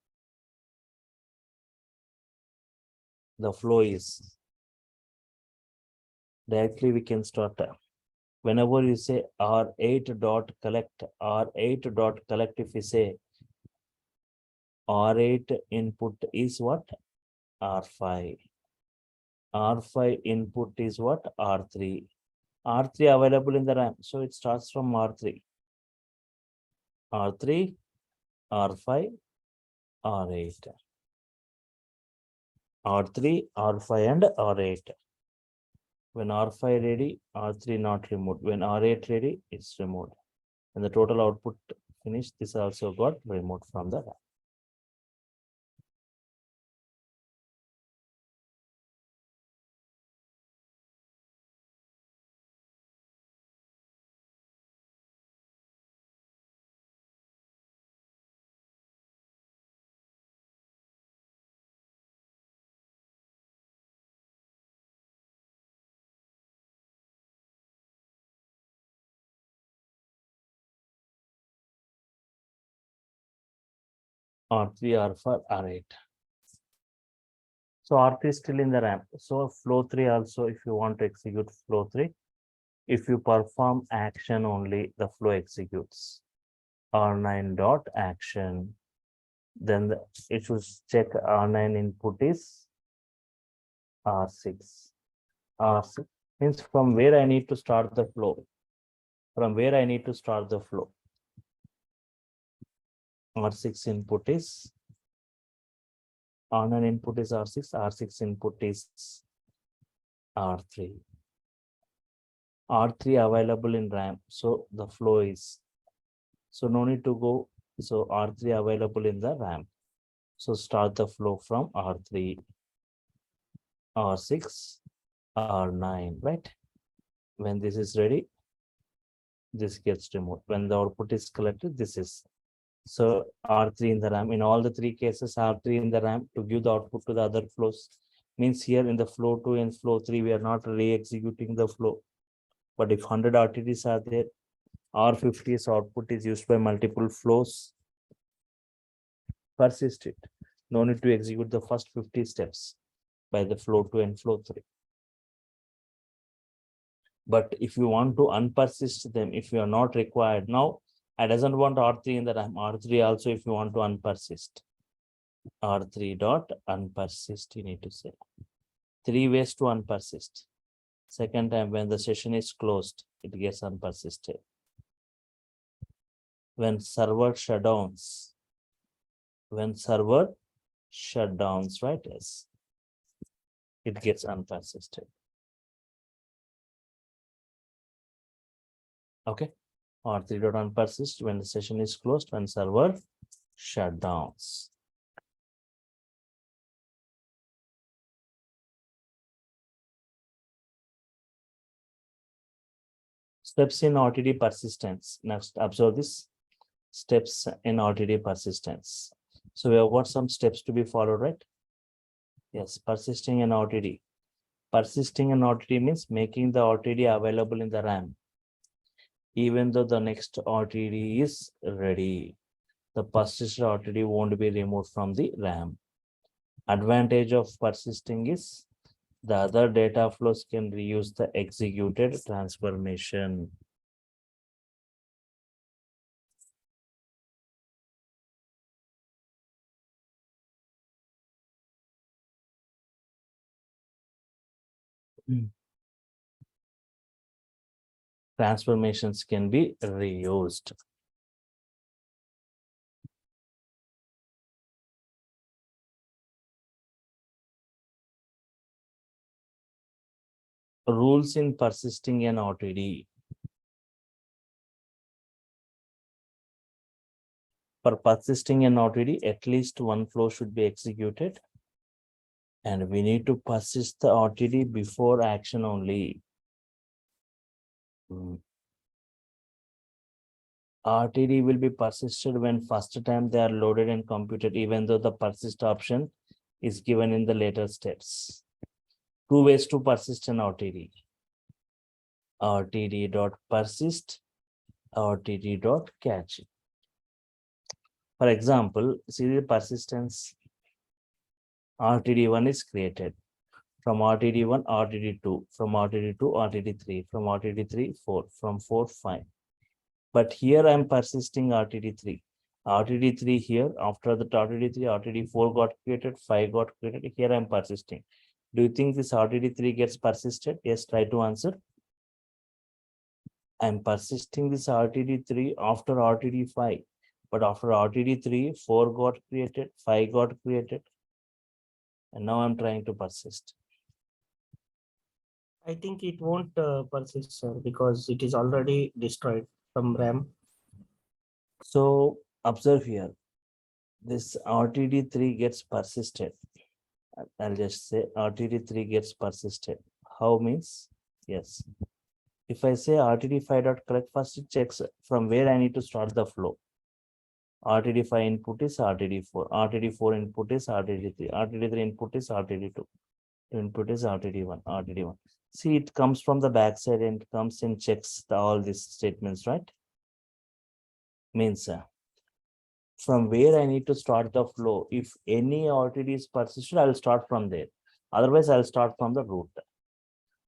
directly we can start. Whenever you say R8 dot collect, R8 dot collect, if you say R8 input is what? R5. R5 input is what? R3. R3 available in the RAM. So it starts from R3. R3, R5, R8. R3, R5 and R8. When R5 ready, R3 not removed. When R8 ready, it's removed. And the total output finished, this also got removed from the RAM. R3, R4, R8. So R3 is still in the RAM. So flow 3 also, if you want to execute flow 3, if you perform action only, the flow executes. R9 dot action. Then it should check R9 input is R6. R6 means from where I need to start the flow. From where I need to start the flow. R6 input is R9 input is R6, R6 input is R3. R3 available in RAM. So the flow is, so no need to go. So R3 available in the RAM. So start the flow from R3, R6, R9, right? When this is ready, this gets removed. When the output is collected, this is. So R3 in the RAM. In all the three cases, R3 in the RAM to give the output to the other flows. Means here in the flow 2 and flow 3, we are not re-executing the flow. But if 100 RTDs are there, R50's output is used by multiple flows. Persist it. No need to execute the first 50 steps by the flow 2 and flow 3. But if you want to unpersist them, if you are not required now, I doesn't want R3 in the RAM. R3 also, if you want to unpersist, R3 dot unpersist, you need to say. 3 ways to unpersist. Second time, when the session is closed, it gets unpersisted. When server shutdowns, right? Yes, it gets unpersisted. Okay. R3 dot unpersist when the session is closed, when server shutdowns. Steps in RTD persistence. Next, observe this. Steps in RTD persistence. So we have got some steps to be followed, right? Yes, persisting in RTD. Persisting in RTD means making the RTD available in the RAM. Even though the next RTD is ready, the persisted RTD won't be removed from the RAM. Advantage of persisting is the other data flows can reuse the executed transformation. Transformations can be reused. Rules in persisting an RTD. For persisting an RTD, at least one flow should be executed. And we need to persist the RTD before action only. RTD will be persisted when first time they are loaded and computed, even though the persist option is given in the later steps. Two ways to persist an RTD. RTD.persist, RTD.catch. For example, see the persistence. RTD1 is created. From RTD1, RTD2, from RTD2, RTD3, from RTD3, 4, from 4, 5. But here I am persisting RTD3. RTD3 here, after the RTD3, RTD4 got created, 5 got created. Here I am persisting. Do you think this RTD3 gets persisted? Yes, try to answer. I am persisting this RTD3 after RTD5. But after RTD3, 4 got created, 5 got created. And now I'm trying to persist. I think it won't persist, sir, because it is already destroyed from RAM. So observe here, this RTD3 gets persisted. I'll just say RTD3 gets persisted. How means? Yes. If I say RTD5.collect, first it checks from where I need to start the flow. RTD5 input is RTD4. RTD4 input is RTD3. RTD3 input is RTD2. Input is RTD1. RTD1. See, it comes from the backside and comes and checks all these statements, right? Means from where I need to start the flow. If any RTD is persisted, I'll start from there. Otherwise, I'll start from the root.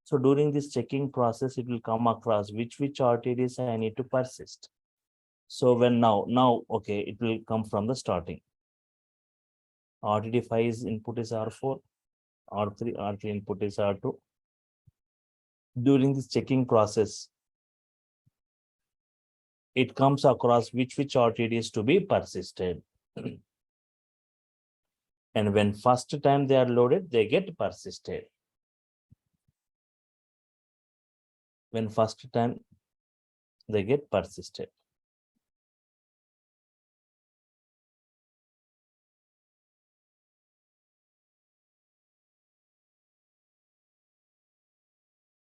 So during this checking process, it will come across which RTDs I need to persist. So when now, okay, it will come from the starting. RTD5's input is R4, R3 input is R2. During this checking process, it comes across which RTDs to be persisted. And when first time they are loaded, they get persisted. When first time they get persisted.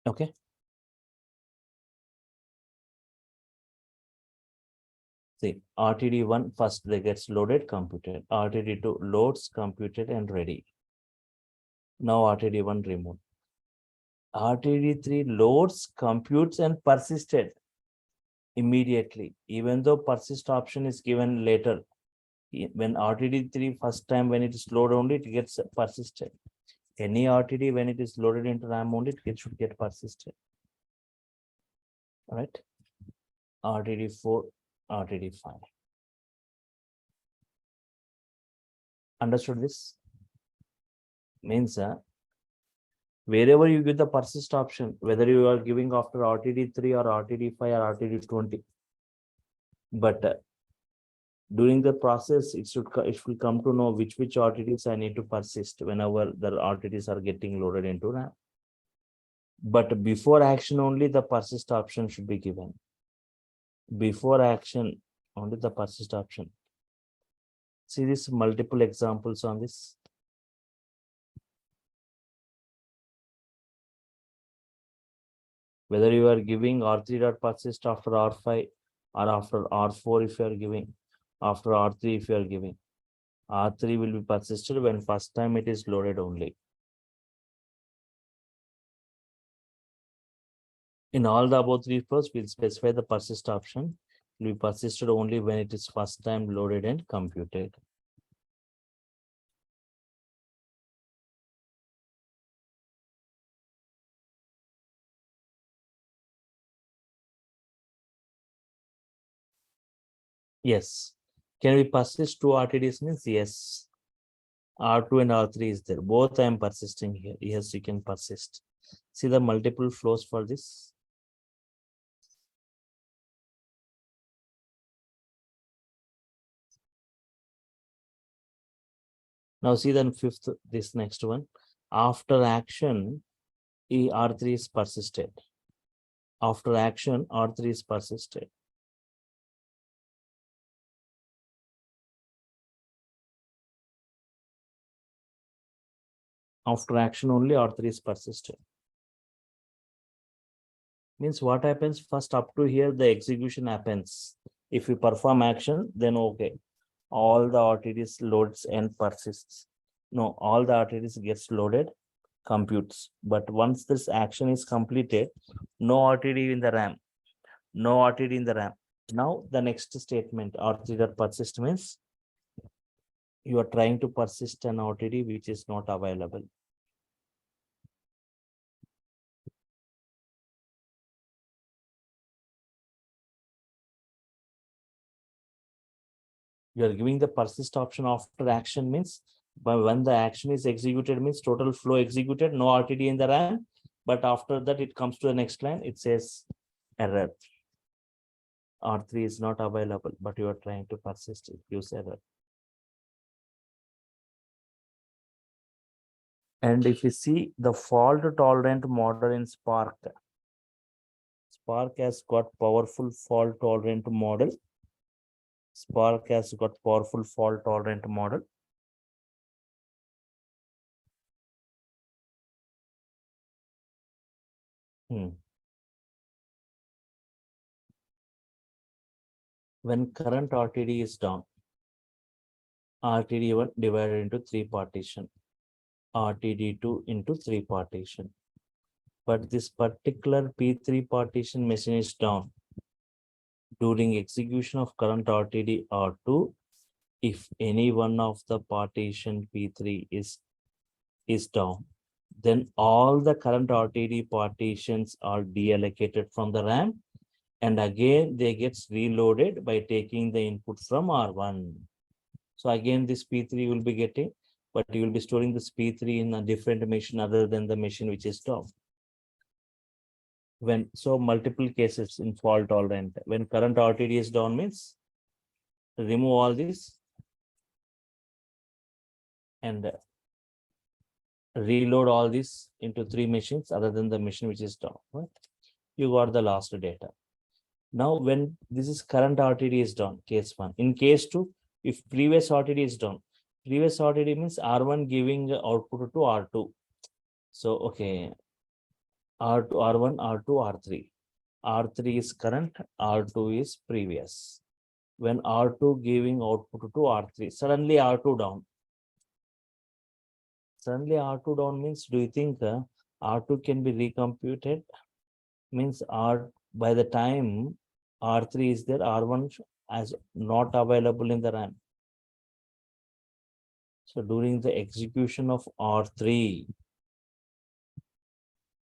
Okay. See, RTD1 first they gets loaded, computed. RTD2 loads, computed, and ready. Now RTD1 removed. RTD3 loads, computes, and persisted immediately, even though persist option is given later. When RTD3 first time when it is loaded only, it gets persisted. Any RTD when it is loaded into RAM only, it should get persisted. All right. RTD4, RTD5. Understood this? Means wherever you give the persist option, whether you are giving after RTD3 or RTD5 or RTD20, but during the process, it will come to know which RTDs I need to persist whenever the RTDs are getting loaded into RAM. But before action only, the persist option should be given. Before action, only the persist option. See this multiple examples on this. Whether you are giving R3.persist after R5 or after R4 if you are giving, after R3 if you are giving. R3 will be persisted when first time it is loaded only. In all the above three flows, we'll specify the persist option will be persisted only when it is first time loaded and computed. Yes. Can we persist two RTDs means? Yes. R2 and R3 is there. Both I am persisting here. Yes, you can persist. See the multiple flows for this. Now see the fifth, this next one. After action, R3 is persisted. After action, R3 is persisted. After action only, R3 is persisted. Means what happens first up to here, the execution happens. If you perform action, then okay. All the RTDs loads and persists. No, all the RTDs gets loaded, computes. But once this action is completed, no RTD in the RAM. No RTD in the RAM. Now the next statement, R3.persist means you are trying to persist an RTD which is not available. You are giving the persist option after action means, but when the action is executed means total flow executed, no RTD in the RAM. But after that, it comes to the next line, it says error. R3 is not available, but you are trying to persist it, use error. And if you see the fault tolerant model in Spark, Spark has got powerful fault tolerant model. Spark has got powerful fault tolerant model. When current RTD is down, RTD1 divided into 3 partition, RTD2 into 3 partition. But this particular P3 partition machine is down. During execution of current RTD R2, if any one of the partition P3 is down, then all the current RTD partitions are deallocated from the RAM, and again they gets reloaded by taking the input from R1. So again this P3 will be getting, but you will be storing this P3 in a different machine other than the machine which is down. When so multiple cases in fault tolerant, when current RTD is down means remove all this and reload all this into 3 machines other than the machine which is down. Right? You got the last data. Now when this is current RTD is down, case 1. In case 2, if previous RTD is down, previous RTD means R1 giving output to R2. So okay, R2, R1, R2, R3. R3 is current, R2 is previous. When R2 giving output to R3, suddenly R2 down. Suddenly R2 down means, do you think R2 can be recomputed? Means by the time R3 is there, R1 as not available in the RAM. So during the execution of R3,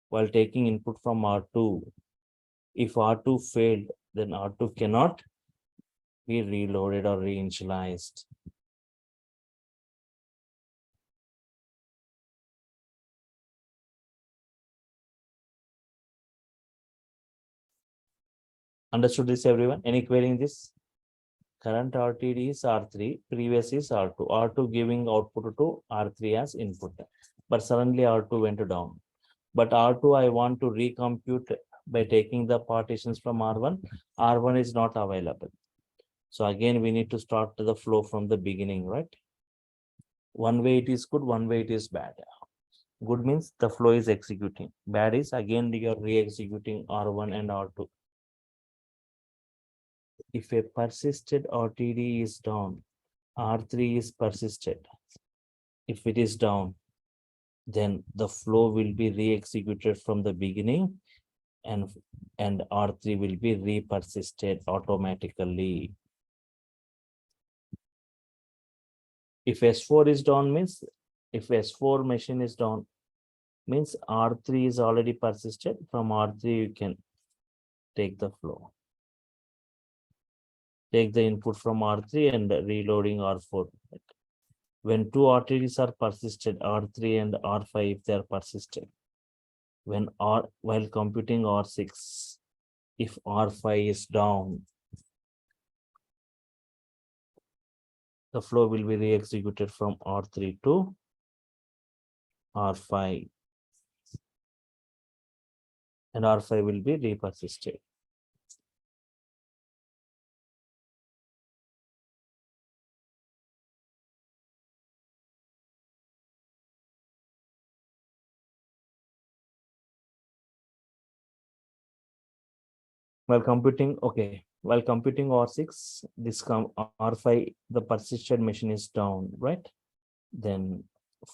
while taking input from R2, if R2 failed, then R2 cannot be reloaded or reinitialized. Understood this, everyone? Any query in this? Current RTD is R3, previous is R2. R2 giving output to R3 as input. But suddenly R2 went down. But R2 I want to recompute by taking the partitions from R1. R1 is not available. So again, we need to start the flow from the beginning, right? One way it is good, one way it is bad. Good means the flow is executing. Bad is again you are re-executing R1 and R2. If a persisted RTD is down, R3 is persisted. If it is down, then the flow will be re-executed from the beginning and R3 will be re-persisted automatically. If S4 is down means, if S4 machine is down, means R3 is already persisted. From R3 you can take the flow. Take the input from R3 and reloading R4. When two RTDs are persisted, R3 and R5 if they are persisted. While computing R6, if R5 is down, the flow will be re-executed from R3 to R5. And R5 will be re-persisted. While computing R6, this R5, the persisted machine is down, right? Then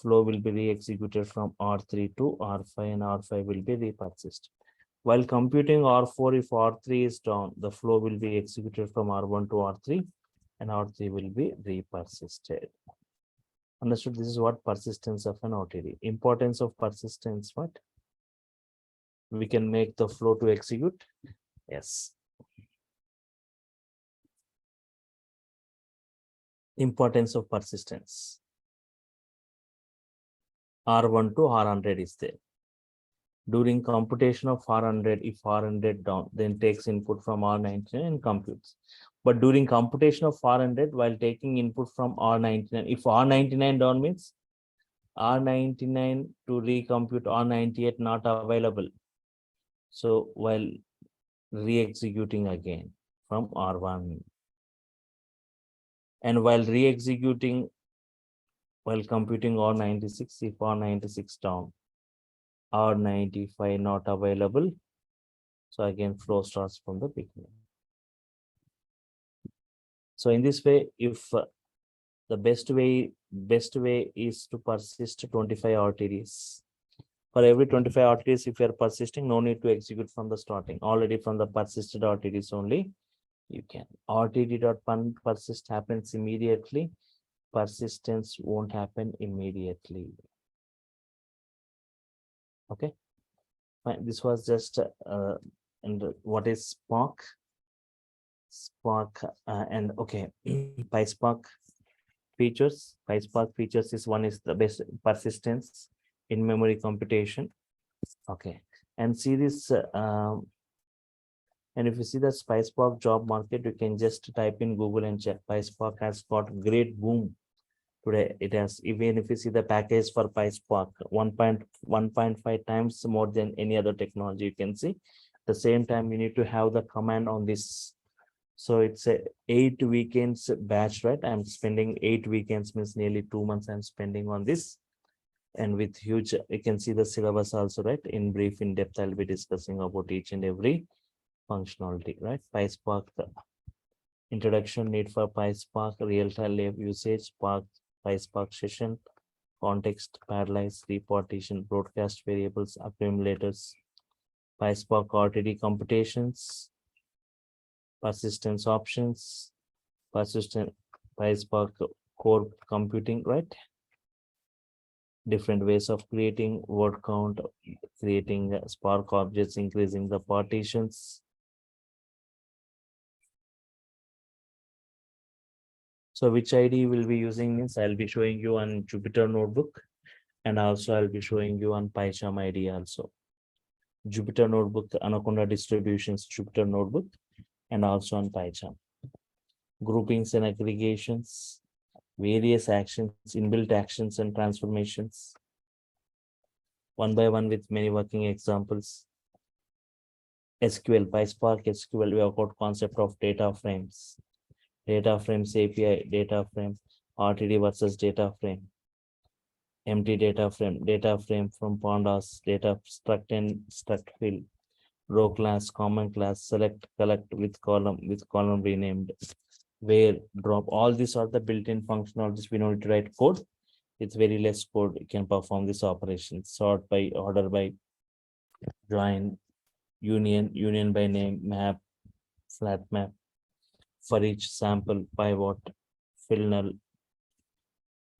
flow will be re-executed from R3 to R5 and R5 will be re-persisted. While computing R4, if R3 is down, the flow will be executed from R1 to R3 and R3 will be re-persisted. Understood? This is what persistence of an RTD. Importance of persistence, what? We can make the flow to execute. Yes. Importance of persistence. R1 to R100 is there. During computation of R100, if R100 down, then takes input from R99 and computes. But during computation of R100, while taking input from R99, if R99 down means R99 to recompute R98 not available. So while re-executing again from R1, and while re-executing, while computing R96, if R96 down, R95 not available. So again, flow starts from the beginning. So in this way, if the best way is to persist 25 RTDs. For every 25 RTDs, if you are persisting, no need to execute from the starting. Already from the persisted RTDs only, you can. RTD.persist happens immediately. Persistence won't happen immediately. Okay. Fine. This was just and what is Spark? Spark and okay, PySpark features. PySpark features is one is the best persistence in memory computation. Okay, and see this. And if you see the PySpark job market, you can just type in Google and check. PySpark has got great boom today. It has, even if you see the package for PySpark, 1.5 times more than any other technology you can see. At the same time, you need to have the command on this. So it's a 8 weekends batch, right? I'm spending 8 weekends, means nearly 2 months I'm spending on this. And with huge, you can see the syllabus also, right? In brief, in depth, I'll be discussing about each and every functionality, right? PySpark introduction, need for PySpark, real-time live usage, Spark, PySpark session, context, parallelize, repartition, broadcast variables, accumulators, PySpark RTD computations, persistence options, persistent PySpark core computing, right? Different ways of creating word count, creating Spark objects, increasing the partitions. So which ID will be using means I'll be showing you on Jupyter Notebook, and also I'll be showing you on PyCharm ID also. Jupyter Notebook, Anaconda distributions, Jupyter Notebook, and also on PyCharm. Groupings and aggregations, various actions, inbuilt actions and transformations. One by one with many working examples. SQL, PySpark SQL, we have got concept of data frames. Data frames API, data frame, RTD versus data frame. Empty data frame from pandas, data struct and struct fill, row class, common class, select, collect with column renamed, where, drop. All these are the built-in functionalities. We don't need to write code. It's very less code. You can perform this operation. Sort by, order by, join, union by name, map, flat map, for each sample, pivot, fill null.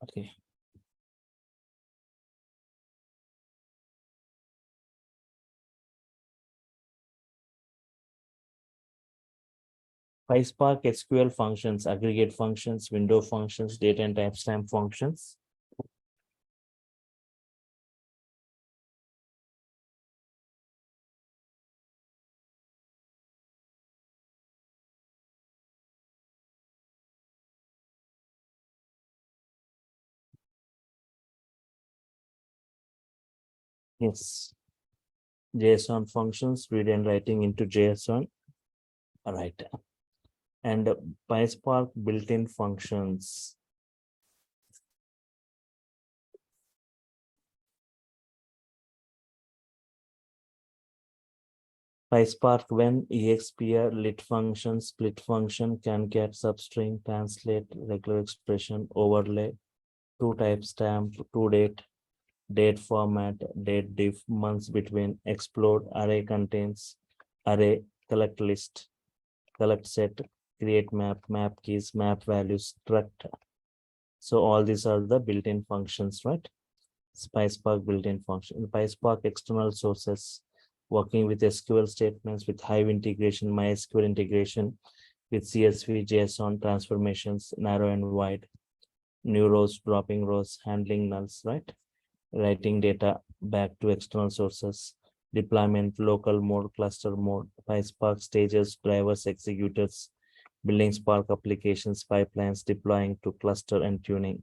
Okay. PySpark SQL functions, aggregate functions, window functions, data and timestamp functions. Yes. JSON functions, read and writing into JSON. All right. And PySpark built-in functions. PySpark when expr, lit function, split function, concat, substring, translate, regular expression, overlay, to timestamp, to date format, date diff, months between, explode, array contains, array, collect list, collect set, create map, map keys, map values, struct. So all these are the built-in functions, right? PySpark built-in function. PySpark external sources, working with SQL statements with Hive integration, MySQL integration with CSV, JSON transformations, narrow and wide, new rows, dropping rows, handling nulls, right? Writing data back to external sources, deployment, local mode, cluster mode, PySpark stages, drivers, executors, building Spark applications, pipelines, deploying to cluster and tuning,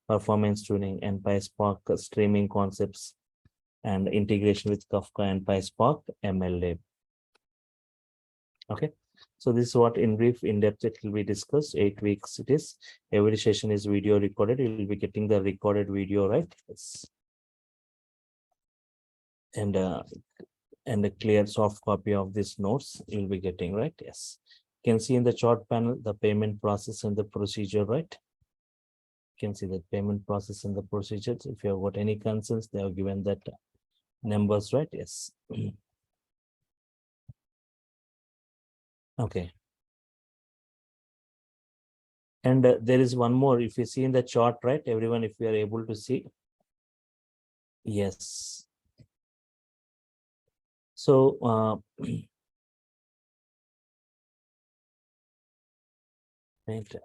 performance tuning, and PySpark streaming concepts, and integration with Kafka and PySpark ML. Okay, so this is what in brief, in depth it will be discussed. 8 weeks it is. Every session is video recorded. You will be getting the recorded video, right? Yes. And a clear soft copy of this notes you'll be getting, right? Yes. You can see in the chart panel the payment process and the procedure, right? You can see the payment process and the procedures. If you have got any concerns, they have given that numbers, right? Yes. Okay. And there is one more. If you see in the chart, right, everyone, if you are able to see. Yes. So right.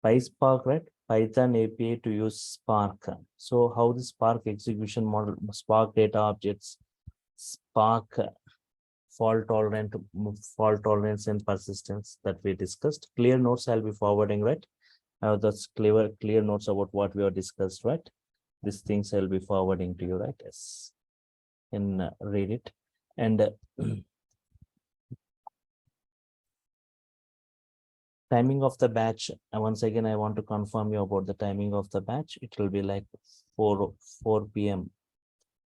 PySpark, right? Python API to use Spark. So how the Spark execution model, Spark data objects, Spark fault tolerance and persistence that we discussed. Clear notes I'll be forwarding, right? That's clear notes about what we have discussed, right? These things I'll be forwarding to you, right? Yes, and read it. And timing of the batch. Once again, I want to confirm you about the timing of the batch. It will be like 4 p.m.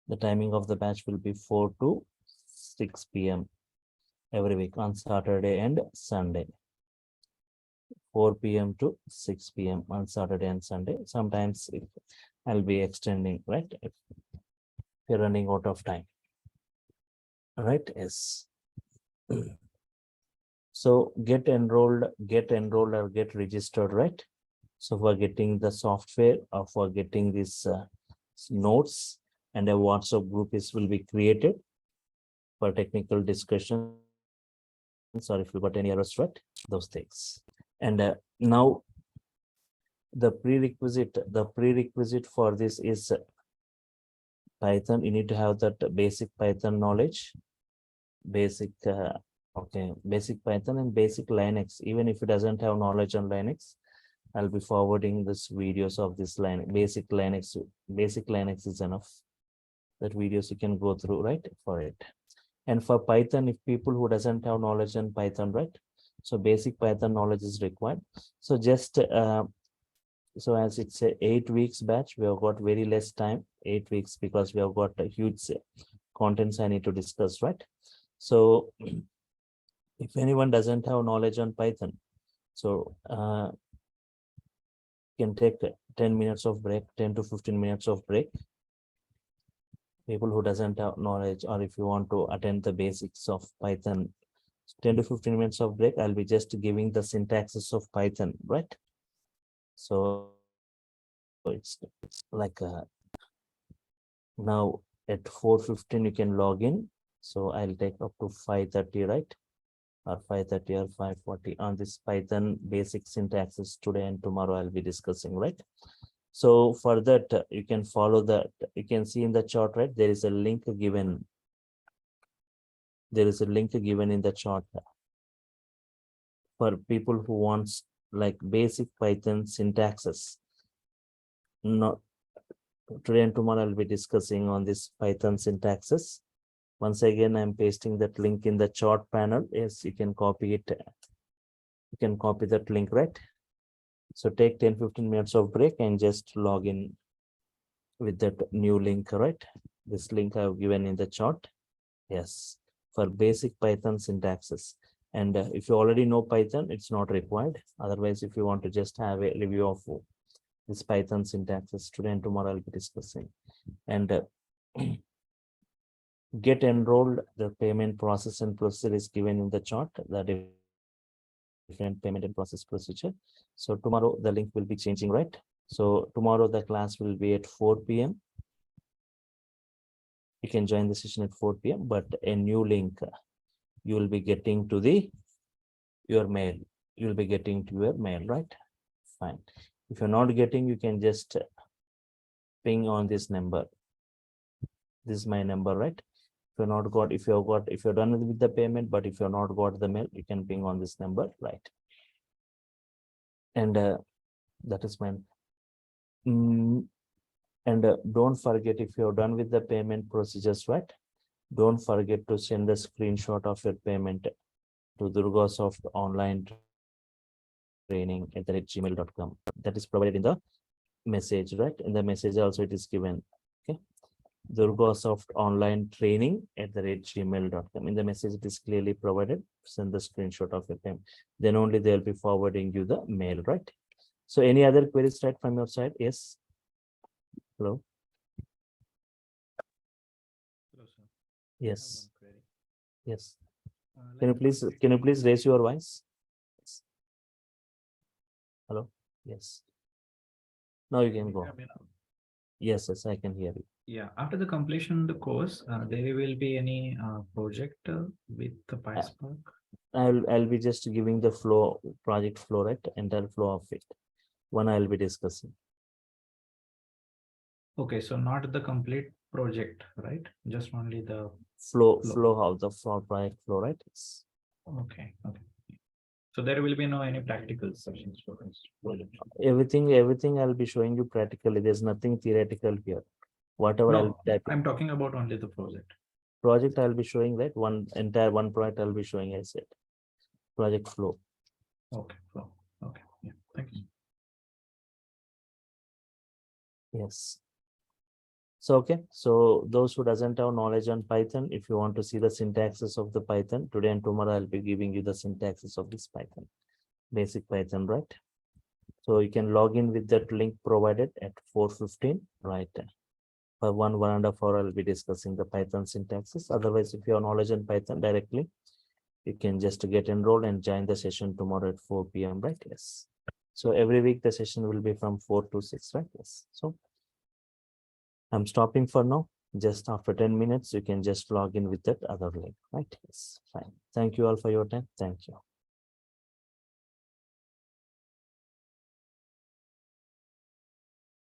The timing of the batch will be 4 to 6 p.m. every week on Saturday and Sunday. 4 p.m. to 6 p.m. on Saturday and Sunday. Sometimes I'll be extending, right? If you're running out of time. All right, yes. So get enrolled or get registered, right? So for getting the software or for getting this notes, and a WhatsApp group will be created for technical discussions, or if you got any errors, right? Those things. And now the prerequisite for this is Python. You need to have that basic Python knowledge, basic Python and basic Linux. Even if it doesn't have knowledge on Linux, I'll be forwarding this videos of this basic Linux. Basic Linux is enough. That videos you can go through, right, for it. And for Python, if people who doesn't have knowledge on Python, right, so basic Python knowledge is required. So just so as it's a 8 weeks batch, we have got very less time, 8 weeks, because we have got a huge contents I need to discuss, right? So if anyone doesn't have knowledge on Python, so can take 10 minutes of break, 10 to 15 minutes of break. People who doesn't have knowledge, or if you want to attend the basics of Python, 10 to 15 minutes of break, I'll be just giving the syntaxes of Python, right? So it's like now at 4:15 you can log in. So I'll take up to 5:30, right? Or 5:30 or 5:40 on this Python basic syntaxes today and tomorrow I'll be discussing, right? So for that, you can follow that. You can see in the chart, right? There is a link given. There is a link given in the chart for people who wants like basic Python syntaxes. Not today and tomorrow I'll be discussing on this Python syntaxes. Once again, I'm pasting that link in the chart panel. Yes, you can copy it. You can copy that link, right? So take 10-15 minutes of break and just log in with that new link, right? This link I've given in the chart. Yes, for basic Python syntaxes. And if you already know Python, it's not required. Otherwise, if you want to just have a review of this Python syntaxes today and tomorrow, I'll be discussing. And get enrolled. The payment process and procedure is given in the chart. The different payment and process procedure. So tomorrow the link will be changing, right? So tomorrow the class will be at 4 p.m. You can join the session at 4 p.m. But a new link you will be getting to your mail. You'll be getting to your mail, right? Fine. If you're not getting, you can just ping on this number. This is my number, right? If you're not got, if you're done with the payment, but if you're not got the mail, you can ping on this number, right? And that is mine. And don't forget, if you're done with the payment procedures, right? Don't forget to send the screenshot of your payment to DurgaSoft online training@gmail.com. That is provided in the message, right? In the message also it is given. Okay. DurgaSoft online training@gmail.com. In the message it is clearly provided. Send the screenshot of your payment. Then only they'll be forwarding you the mail, right? So any other queries right from your side? Yes. Hello. Hello, sir. Yes. I have one query. Yes. Like Can you please raise your voice? Yes. Hello. Yes. Now you can go. hear me now? Yes, yes, I can hear you. Yeah, after the completion of the course, there will be any project with the PYSPARK? I'll be just giving the flow, project flow, right? Entire flow of it. One I'll be discussing. Okay, so not the complete project, right? Just only the, Flow how the flow project flow, right? Yes. okay. So there will be no any practical sessions for us. Everything I'll be showing you practically. There's nothing theoretical here. Whatever I'll No, type I'm talking about only the project. project I'll be showing, that one project I'll be showing, I said. Project flow. Okay, so, okay, yeah, thank you. Yes. So okay, so those who doesn't have knowledge on Python, if you want to see the syntaxes of the Python, today and tomorrow I'll be giving you the syntaxes of this Python, basic Python, right? So you can log in with that link provided at 4:15, right? For 1.5 hours, I'll be discussing the Python syntaxes. Otherwise, if you have knowledge on Python directly, you can just get enrolled and join the session tomorrow at 4 p.m. right? Yes. So every week the session will be from 4 to 6, right? Yes. So I'm stopping for now. Just after 10 minutes, you can just log in with that other link, right? Yes, fine. Thank you all for your time. Thank you.